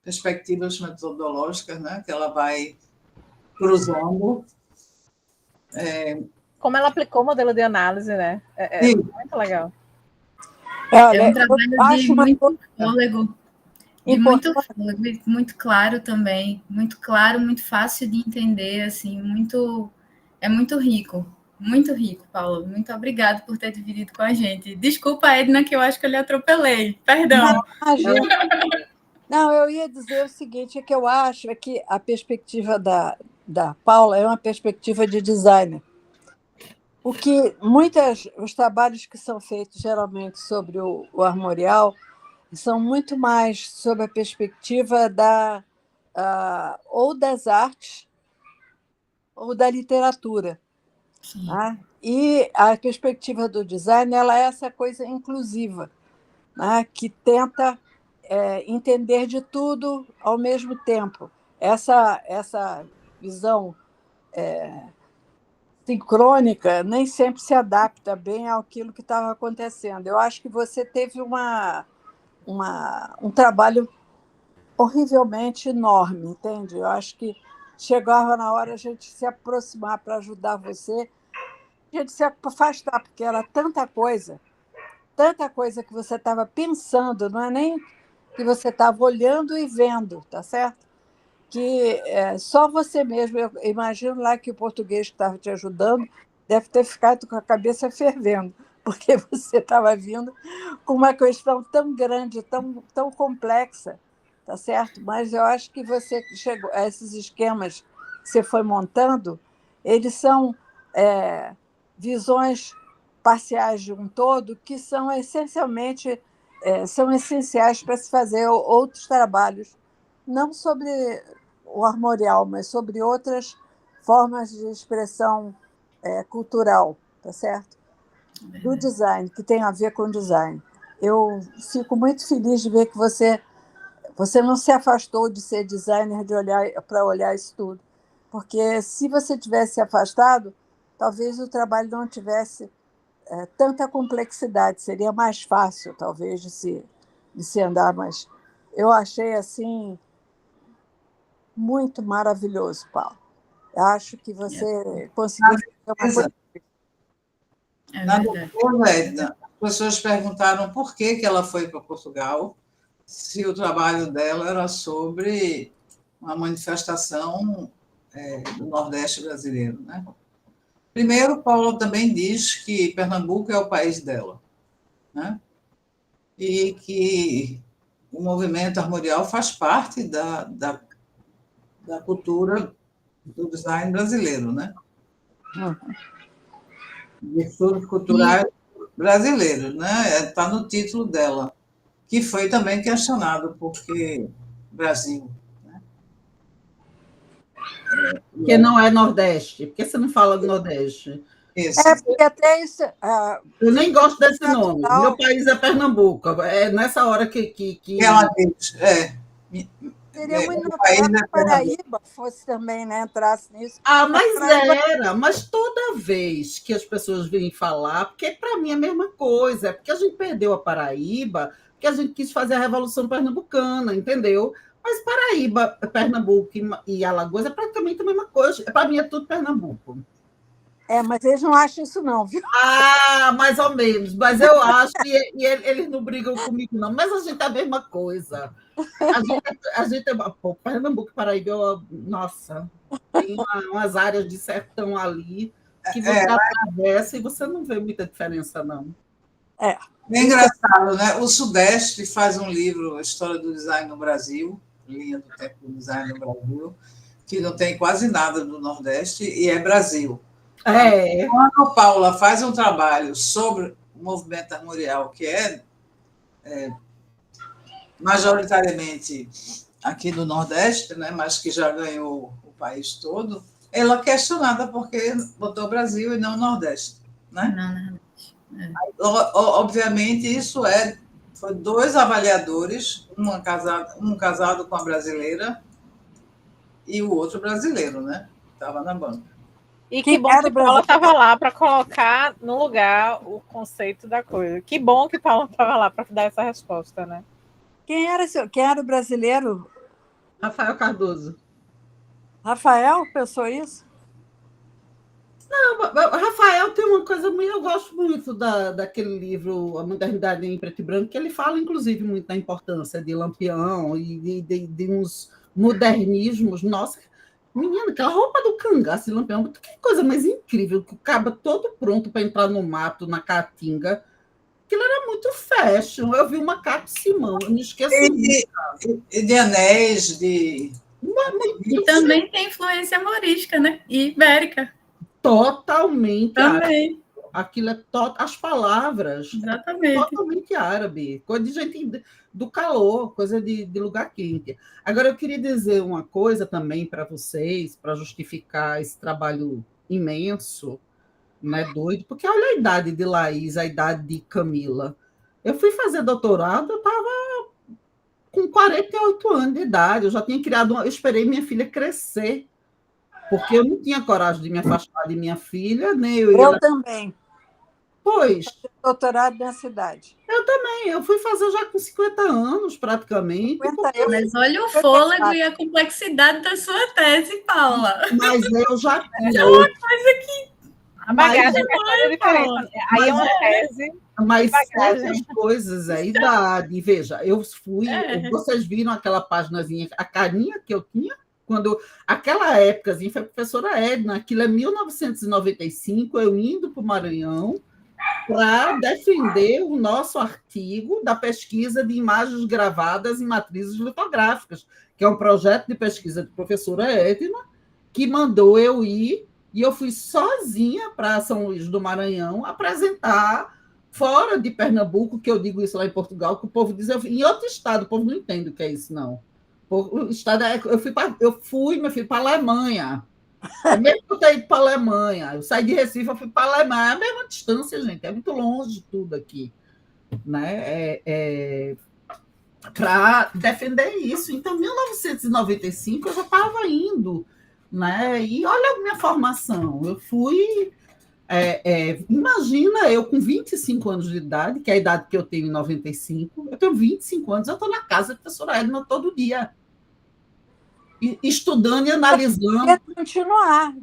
perspectivas metodológicas, né? Que ela vai cruzando. Como ela aplicou o modelo de análise, né? É muito legal. É um trabalho de muito fôlego. E muito fluido, muito claro também, muito claro, muito fácil de entender, assim, é muito rico, Paulo. Muito obrigado por ter dividido com a gente. Desculpa, Edna, que eu acho que eu lhe atropelei, perdão. Não, eu ia dizer o seguinte, é que eu acho que a perspectiva da Paula é uma perspectiva de designer. O que os trabalhos que são feitos geralmente sobre o armorial são muito mais sob a perspectiva ou das artes ou da literatura. Né? E a perspectiva do design ela é essa coisa inclusiva, né? Que tenta entender de tudo ao mesmo tempo. Essa visão sincrônica nem sempre se adapta bem àquilo que estava acontecendo. Eu acho que você teve um trabalho horrivelmente enorme, entende? Eu acho que chegava na hora a gente se aproximar para ajudar você, a gente se afastar, porque era tanta coisa que você estava pensando, não é nem que você estava olhando e vendo, tá certo? Que só você mesmo, eu imagino lá que o português que estava te ajudando deve ter ficado com a cabeça fervendo, porque você estava vindo com uma questão tão grande, tão complexa, tá certo? Mas eu acho que você chegou a esses esquemas que você foi montando, eles são visões parciais de um todo que são essencialmente são essenciais para se fazer outros trabalhos, não sobre o armorial, mas sobre outras formas de expressão cultural, tá certo? Do design, que tem a ver com design. Eu fico muito feliz de ver que você não se afastou de ser designer para olhar isso tudo, porque se você tivesse se afastado, talvez o trabalho não tivesse tanta complexidade, seria mais fácil, talvez, de se andar, mas eu achei assim muito maravilhoso, Paulo. Eu acho que você conseguiu fazer uma coisa. Na doutora Edna, as pessoas perguntaram por que ela foi para Portugal, se o trabalho dela era sobre uma manifestação do Nordeste brasileiro, né? Primeiro, Paula também diz que Pernambuco é o país dela, né? E que o movimento armorial faz parte da cultura do design brasileiro, né? De estudos culturais brasileiros, né? Está no título dela, que foi também questionado, porque Brasil. Porque não é Nordeste. Por que você não fala do Nordeste? Isso. Porque até isso. Eu nem gosto desse nome. Meu país é Pernambuco. É nessa hora que ela diz. Seria muito natural que Paraíba fosse também, né? Entrasse nisso. Mas mas toda vez que as pessoas vêm falar, porque para mim é a mesma coisa, é porque a gente perdeu a Paraíba, porque a gente quis fazer a Revolução Pernambucana, entendeu? Mas Paraíba, Pernambuco e Alagoas é praticamente a mesma coisa. Para mim é tudo Pernambuco. Mas eles não acham isso, não, viu? Mais ou menos. Mas eu acho que eles não brigam comigo, não. Mas a gente é a mesma coisa. A gente Pernambuco e Paraíba, nossa, tem umas áreas de sertão ali que você atravessa e você não vê muita diferença, não. É engraçado, né? O Sudeste faz um livro, História do Design no Brasil, Linha do Tempo do Design no Brasil, que não tem quase nada do Nordeste, e é Brasil. Quando a Paula faz um trabalho sobre o movimento armorial, que é majoritariamente aqui do Nordeste, né, mas que já ganhou o país todo, ela é questionada porque botou Brasil e não Nordeste. Né? Obviamente, isso foi dois avaliadores, um casado com a brasileira e o outro brasileiro, né? Estava na banca. E que bom que Paula estava lá para colocar no lugar o conceito da coisa. Que bom que Paula estava lá para dar essa resposta, né? Quem era o brasileiro? Rafael Cardoso. Rafael pensou isso? Não, Rafael tem uma coisa muito. Eu gosto muito daquele livro, A Modernidade em Preto e Branco, que ele fala, inclusive, muito da importância de Lampião e de uns modernismos. Nossa, menina, aquela roupa do cangaço de Lampião, que coisa mais incrível, que o cabo todo pronto para entrar no mato, na caatinga. aquilo era muito fashion. Eu vi o Macaco Simão, eu não esqueço nunca. E de anéis, de... E também tem influência morisca, né? E ibérica. Totalmente também. Aquilo é as palavras totalmente árabe, coisa de gente do calor, coisa de lugar quente. Agora, eu queria dizer uma coisa também para vocês, para justificar esse trabalho imenso, né, doido, porque olha a idade de Laís, a idade de Camila. Eu fui fazer doutorado, eu estava com 48 anos de idade, eu já tinha eu esperei minha filha crescer, porque eu não tinha coragem de me afastar de minha filha, nem eu também. Pois. Doutorado na cidade. Eu também. Eu fui fazer já com 50 anos, praticamente. 50 Mas olha o fôlego e a complexidade da sua tese, Paula. Mas eu já tinha. É uma coisa que... A bagagem é diferente. Aí é uma tese. Mas essas coisas, a idade. Veja, eu fui... Vocês viram aquela páginazinha, a carinha que eu tinha? Quando aquela épocazinha foi a professora Edna, aquilo é 1995, eu indo para o Maranhão, para defender o nosso artigo da pesquisa de imagens gravadas em matrizes litográficas, que é um projeto de pesquisa de professora Edna, que mandou eu ir, e eu fui sozinha para São Luís do Maranhão apresentar, fora de Pernambuco, que eu digo isso lá em Portugal, que o povo diz, em outro estado, o povo não entende o que é isso, não. O estado, eu fui, meu filho, para a Alemanha. Mesmo que eu tenha ido para a Alemanha, eu saí de Recife, eu fui para a Alemanha, é a mesma distância, gente, é muito longe de tudo aqui, né? Para defender isso. Então, em 1995, eu já estava indo, né? E olha a minha formação, eu fui... imagina eu com 25 anos de idade, que é a idade que eu tenho em 95, eu tenho 25 anos, eu estou na casa da professora Edna todo dia, estudando e analisando.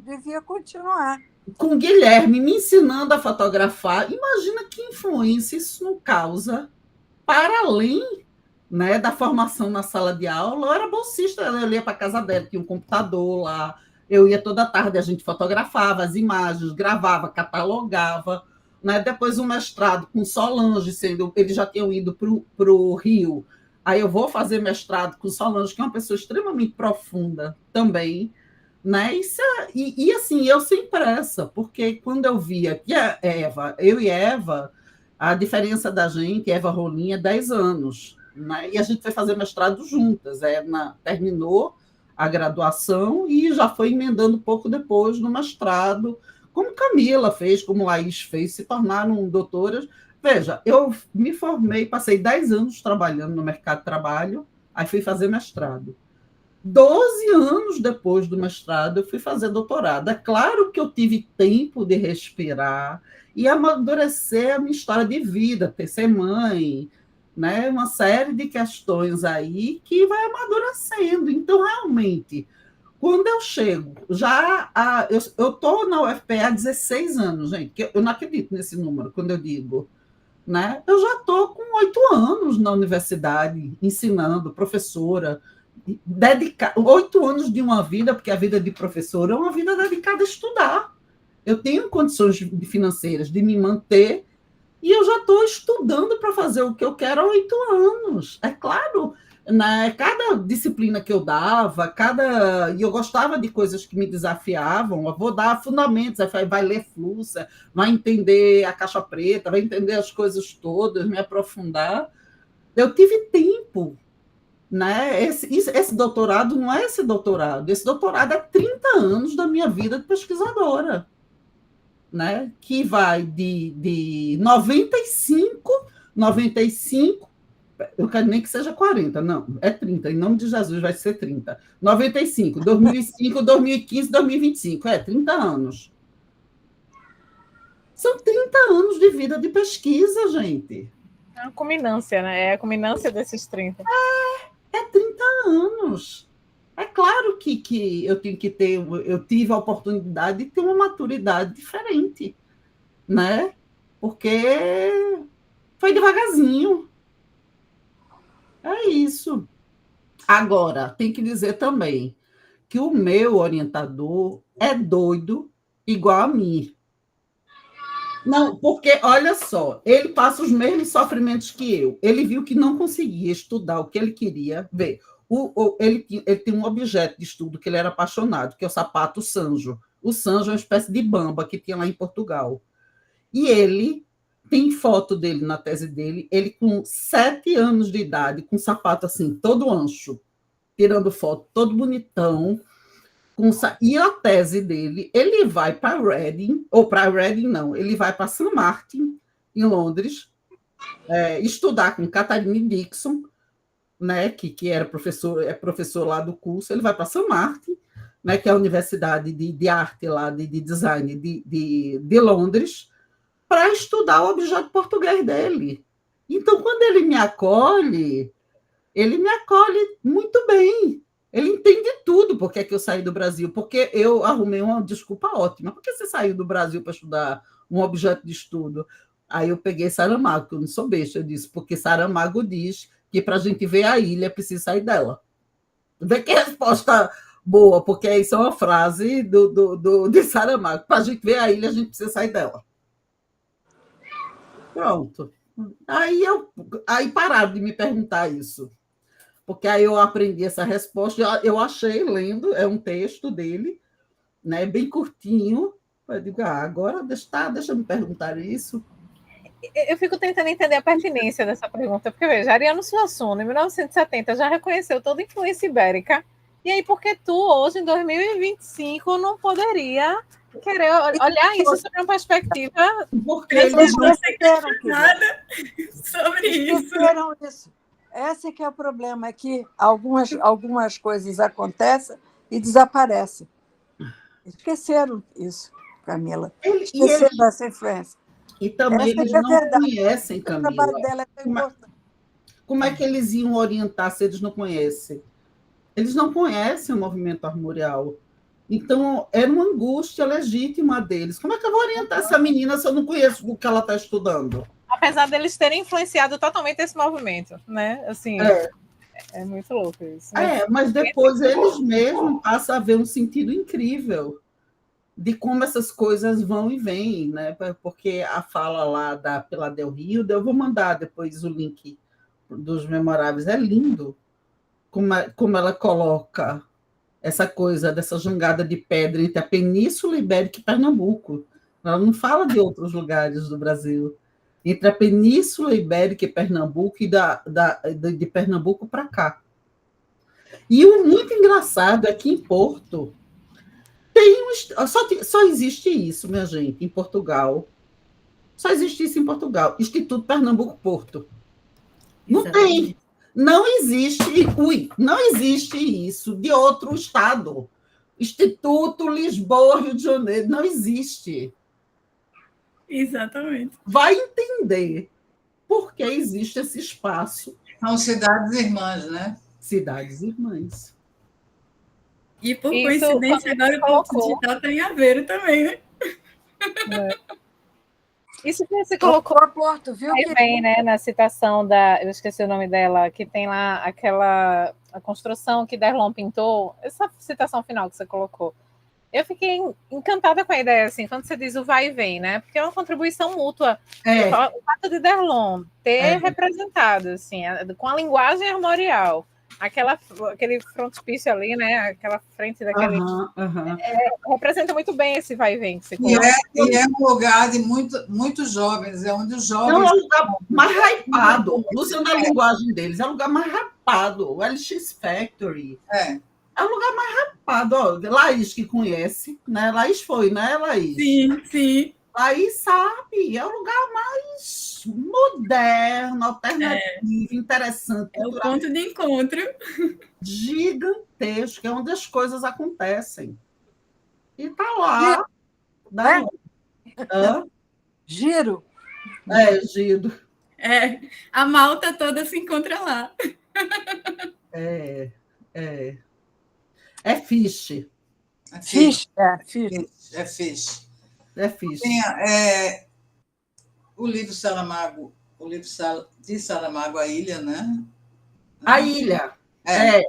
Devia continuar. Com Guilherme me ensinando a fotografar. Imagina que influência isso não causa, para além, né, da formação na sala de aula. Eu era bolsista, eu ia para a casa dela, tinha um computador lá, eu ia toda tarde, a gente fotografava as imagens, gravava, catalogava, né? Depois um mestrado com Solange, eles já tinham ido para o Rio. Aí eu vou fazer mestrado com Solange, que é uma pessoa extremamente profunda também, né? E assim, eu sem pressa, porque quando eu via que eu e Eva, a diferença da gente, Eva Rolim, é 10 anos, né? E a gente foi fazer mestrado juntas. Edna terminou a graduação e já foi emendando pouco depois no mestrado, como Camila fez, como Laís fez, se tornaram doutoras. Veja, eu me formei, passei 10 anos trabalhando no mercado de trabalho, aí fui fazer mestrado. 12 anos depois do mestrado, eu fui fazer doutorado. É claro que eu tive tempo de respirar e amadurecer a minha história de vida, ser mãe, né? Uma série de questões aí que vai amadurecendo. Então, realmente, quando eu chego, eu estou na UFPE há 16 anos, gente, que eu não acredito nesse número, quando eu digo, né? Eu já estou com 8 anos na universidade, ensinando, professora, 8 anos de uma vida, porque a vida de professora é uma vida dedicada a estudar. Eu tenho condições financeiras de me manter e eu já estou estudando para fazer o que eu quero há 8 anos. É claro, né? Cada disciplina que eu dava, e eu gostava de coisas que me desafiavam, eu vou dar fundamentos, vai ler Flusser, vai entender a caixa preta, vai entender as coisas todas, me aprofundar. Eu tive tempo, né? Esse doutorado não é esse doutorado é 30 anos da minha vida de pesquisadora, né? Que vai de 95, eu quero nem que seja 40, não, é 30, em nome de Jesus vai ser 30. 95, 2005, 2015, 2025, 30 anos. São 30 anos de vida de pesquisa, gente. É uma culminância, né? É a culminância desses 30. É 30 anos. É claro que eu tive a oportunidade de ter uma maturidade diferente, né? Porque foi devagarzinho. É isso. Agora, tem que dizer também que o meu orientador é doido igual a mim. Não, porque, olha só, ele passa os mesmos sofrimentos que eu. Ele viu que não conseguia estudar o que ele queria ver. Ele tem um objeto de estudo que ele era apaixonado, que é o sapato Sanjo. O Sanjo é uma espécie de bamba que tinha lá em Portugal. E ele tem foto dele na tese dele, ele com 7 anos de idade, com um sapato assim, todo ancho, tirando foto, todo bonitão. E a tese dele, ele vai para Reading, ou para Reading não, ele vai para St. Martin, em Londres, estudar com Catherine Dixon, né, que era professor lá do curso. Ele vai para St. Martin, né, que é a Universidade de Arte lá, de Design de Londres, para estudar o objeto português dele. Então, quando ele me acolhe muito bem. Ele entende tudo porque é que eu saí do Brasil, porque eu arrumei uma desculpa ótima. Por que você saiu do Brasil para estudar um objeto de estudo? Aí eu peguei Saramago, que eu não sou besta, eu disse, porque Saramago diz que para a gente ver a ilha, precisa sair dela. Vê que resposta boa, porque isso é uma frase de Saramago. Para a gente ver a ilha, a gente precisa sair dela. Pronto. Aí pararam de me perguntar isso. Porque aí eu aprendi essa resposta, eu achei lendo, é um texto dele, né, bem curtinho. Eu digo, agora deixa eu me perguntar isso. Eu fico tentando entender a pertinência dessa pergunta, porque, veja, Ariano Suassuna, em 1970, já reconheceu toda a influência ibérica, e aí por que tu, hoje, em 2025, não poderia querer olhar isso sobre uma perspectiva... Porque eles não esqueceram nada sobre isso. Esse que é o problema, é que algumas coisas acontecem e desaparecem. Esqueceram isso, Camila. Esqueceram essa influência. E também eles não conhecem, Camila. O trabalho dela é tão importante. Como é que eles iam orientar se eles não conhecem? Eles não conhecem o movimento armorial. Então, era uma angústia legítima deles. Como é que eu vou orientar essa menina se eu não conheço o que ela está estudando? Apesar deles terem influenciado totalmente esse movimento, né? Assim, é muito louco isso. Mas depois eles mesmos passam a ver um sentido incrível de como essas coisas vão e vêm, né? Porque a fala lá da Pilar Del Rio, eu vou mandar depois o link dos Memoráveis, é lindo como ela coloca essa coisa dessa jangada de pedra entre a Península Ibérica e Pernambuco. Ela não fala de outros lugares do Brasil. Entre a Península Ibérica e Pernambuco e de Pernambuco para cá. E o muito engraçado é que em Porto só existe isso, minha gente, em Portugal. Só existe isso em Portugal. Instituto Pernambuco Porto. Não tem. Não existe isso de outro estado. Instituto Lisboa, Rio de Janeiro, não existe. Exatamente. Vai entender por que existe esse espaço. São cidades irmãs, né? Cidades irmãs. E, por coincidência, agora o Porto Digital tem Aveiro também, né? Isso que você colocou a Porto, viu? Aí vem, né, na citação eu esqueci o nome dela, que tem lá a construção que Derlon pintou, essa citação final que você colocou. Eu fiquei encantada com a ideia, assim, quando você diz o vai e vem, né? Porque é uma contribuição mútua. O fato de Derlon ter representado, assim, com a linguagem armorial, aquele frontispício ali, né? Aquela frente daquele... representa muito bem esse vai e vem que você coloca. E é um lugar de muitos jovens, é onde os jovens... Não, é o lugar mais hypado, usando a linguagem deles, é o lugar mais hypado, o LX Factory. É o lugar mais rapado. Ó, Laís que conhece, né? Laís foi, né, Laís? Sim. Laís sabe, é o lugar mais moderno, alternativo, interessante. É o ponto de encontro. Gigantesco, é onde as coisas acontecem. E tá lá. Giro. Giro. A malta toda se encontra lá. É fiche. É fiche. Tem, o livro Saramago, de Saramago, A Ilha, né? A Ilha. É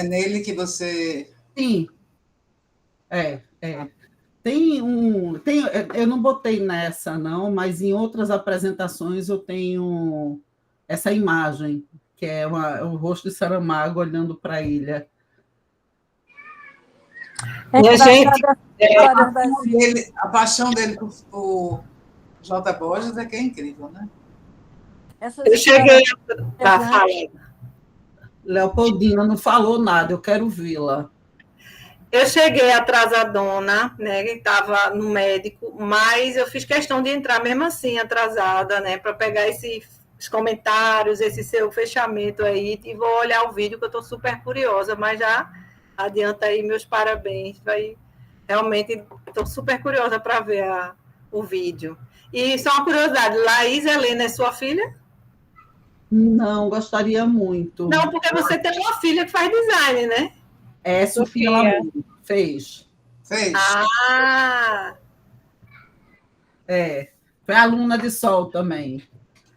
nele que você... Sim. Eu não botei nessa, não, mas em outras apresentações eu tenho essa imagem, que é o rosto de Saramago olhando para a ilha. Minha gente, a paixão dele por J. Borges é que é incrível, né? eu cheguei para falar. Leopoldina não falou nada, eu quero vê-la. Eu cheguei atrasadona, né? Estava no médico, mas eu fiz questão de entrar mesmo assim, atrasada, né? Para pegar esses comentários, esse seu fechamento aí, e vou olhar o vídeo, que eu estou super curiosa, mas já adianta aí meus parabéns. Realmente estou super curiosa para ver o vídeo. E só uma curiosidade, Laís Helena é sua filha? Não, gostaria muito. Não, porque você tem uma filha que faz design, né? É, Sofia Lamour, fez. Ah! Foi aluna de Sol também.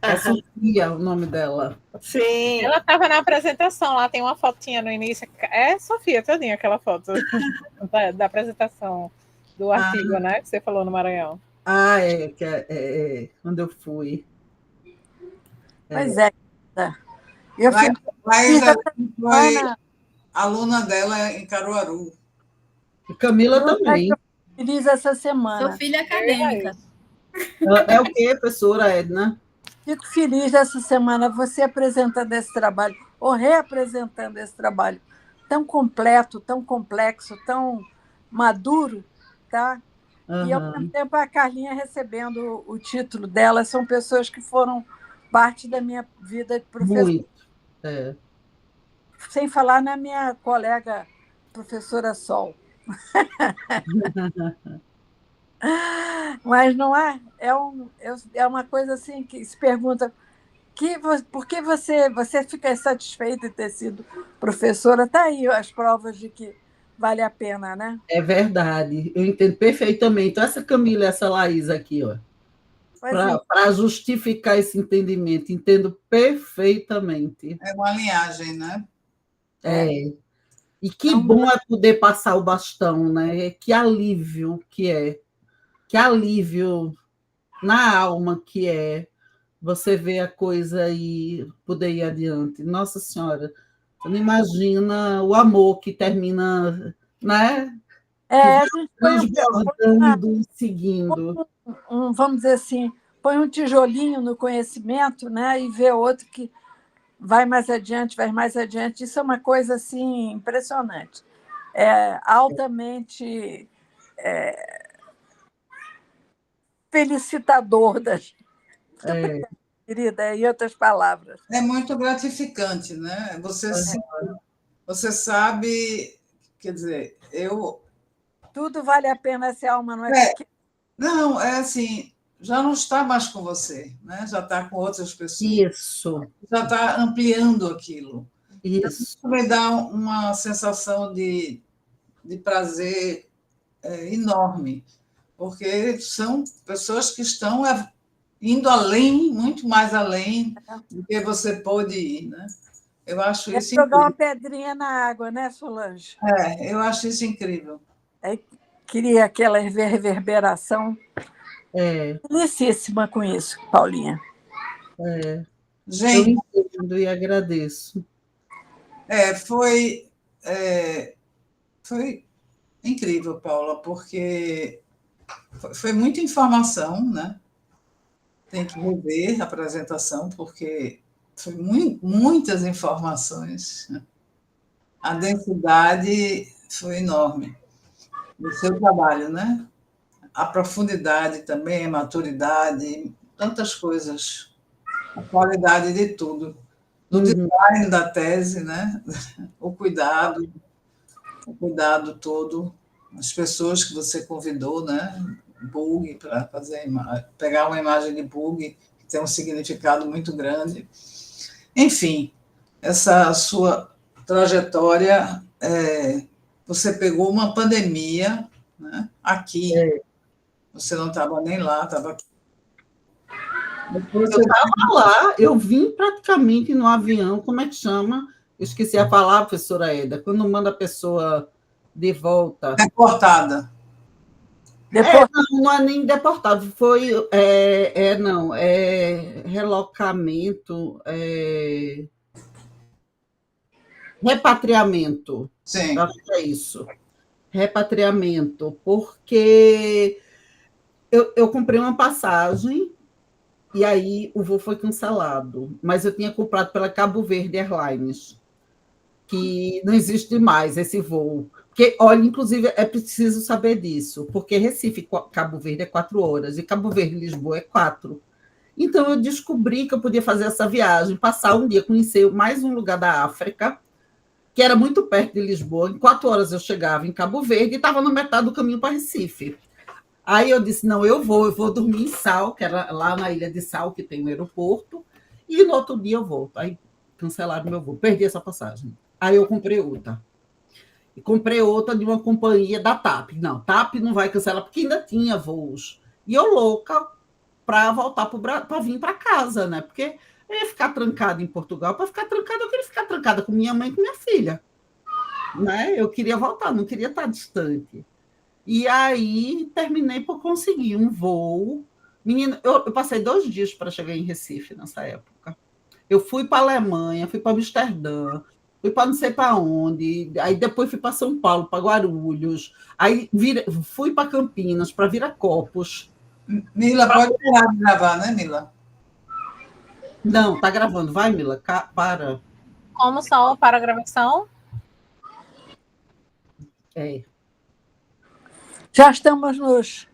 É Sofia o nome dela. Sim. Ela estava na apresentação, lá tem uma fotinha no início. É Sofia, todinha aquela foto da apresentação do artigo, né? Que você falou no Maranhão. Quando eu fui. Pois é. Eu Mas foi aluna dela em Caruaru. E Camila também. Feliz essa semana. Sou filha acadêmica. É o quê, professora Edna? Fico feliz dessa semana você apresentando esse trabalho, ou reapresentando esse trabalho tão completo, tão complexo, tão maduro, tá? E, ao mesmo tempo, a Carlinha recebendo o título dela. São pessoas que foram parte da minha vida de professora. Muito. Sem falar na minha colega professora Sol. Mas não é? É uma coisa assim que se pergunta por que você fica satisfeita de ter sido professora? Está aí as provas de que vale a pena, né? É verdade, eu entendo perfeitamente. Então, essa Camila e essa Laís aqui, ó, para justificar esse entendimento, entendo perfeitamente. É uma linhagem, né? E que bom é poder passar o bastão, né? Que alívio que é. Que alívio na alma que é você ver a coisa e poder ir adiante. Nossa Senhora, você não imagina o amor que termina, né? A gente transbordando e seguindo. Vamos dizer assim, põe um tijolinho no conhecimento, né? E vê outro que vai mais adiante, vai mais adiante. Isso é uma coisa assim impressionante. É altamente felicitador da gente. Querida, em outras palavras. É muito gratificante, né? Você sabe, quer dizer, Tudo vale a pena se a alma não é pequena. Não, é assim, já não está mais com você, né? Já está com outras pessoas. Isso. Já está ampliando aquilo. Isso. Isso me dá uma sensação de prazer enorme, porque são pessoas que estão indo além, muito mais além do que você pode ir, né? Eu acho isso incrível. Jogar uma pedrinha na água, né, Solange? Eu acho isso incrível. Cria aquela reverberação. Felicíssima com isso, Paulinha. Gente, eu entendo e agradeço. Foi incrível, Paula, porque foi muita informação, né? Tem que rever a apresentação, porque foi muitas informações. A densidade foi enorme do seu trabalho, né? A profundidade também, a maturidade, tantas coisas, a qualidade de tudo. Do design da tese, né? O cuidado todo, as pessoas que você convidou, né? Bug, para pegar uma imagem de bug, que tem um significado muito grande. Enfim, essa sua trajetória, você pegou uma pandemia, né? Aqui, você não estava nem lá, estava aqui. Eu estava lá, eu vim praticamente no avião, como é que chama? Eu esqueci a palavra, professora Eda, quando manda a pessoa de volta. Deportada. Não é nem deportado, foi relocamento, repatriamento. Sim. Eu acho que é isso. Repatriamento, porque eu comprei uma passagem e aí o voo foi cancelado, mas eu tinha comprado pela Cabo Verde Airlines, que não existe mais esse voo. Porque, olha, inclusive, é preciso saber disso, porque Recife, Cabo Verde é 4 horas, e Cabo Verde, Lisboa é 4. Então, eu descobri que eu podia fazer essa viagem, passar um dia, conhecer mais um lugar da África, que era muito perto de Lisboa. Em 4 horas eu chegava em Cabo Verde e estava na metade do caminho para Recife. Aí eu disse, não, eu vou dormir em Sal, que era lá na ilha de Sal, que tem um aeroporto, e no outro dia eu volto. Aí cancelaram meu voo, perdi essa passagem. Aí eu comprei outra. E comprei outra de uma companhia da TAP. Não, TAP não vai cancelar, porque ainda tinha voos. E eu louca para voltar para vir para casa, né? Porque eu ia ficar trancada em Portugal. Para ficar trancada, eu queria ficar trancada com minha mãe e com minha filha. Né? Eu queria voltar, não queria estar distante. E aí terminei por conseguir um voo. Menina, eu passei 2 dias para chegar em Recife nessa época. Eu fui para a Alemanha, fui para Amsterdã, fui para não sei para onde, aí depois fui para São Paulo, para Guarulhos, aí fui para Campinas, para Viracopos. Mila, pode parar de gravar, né, Mila? Não, tá gravando. Vai, Mila, para. Como só para a gravação? É. Já estamos nos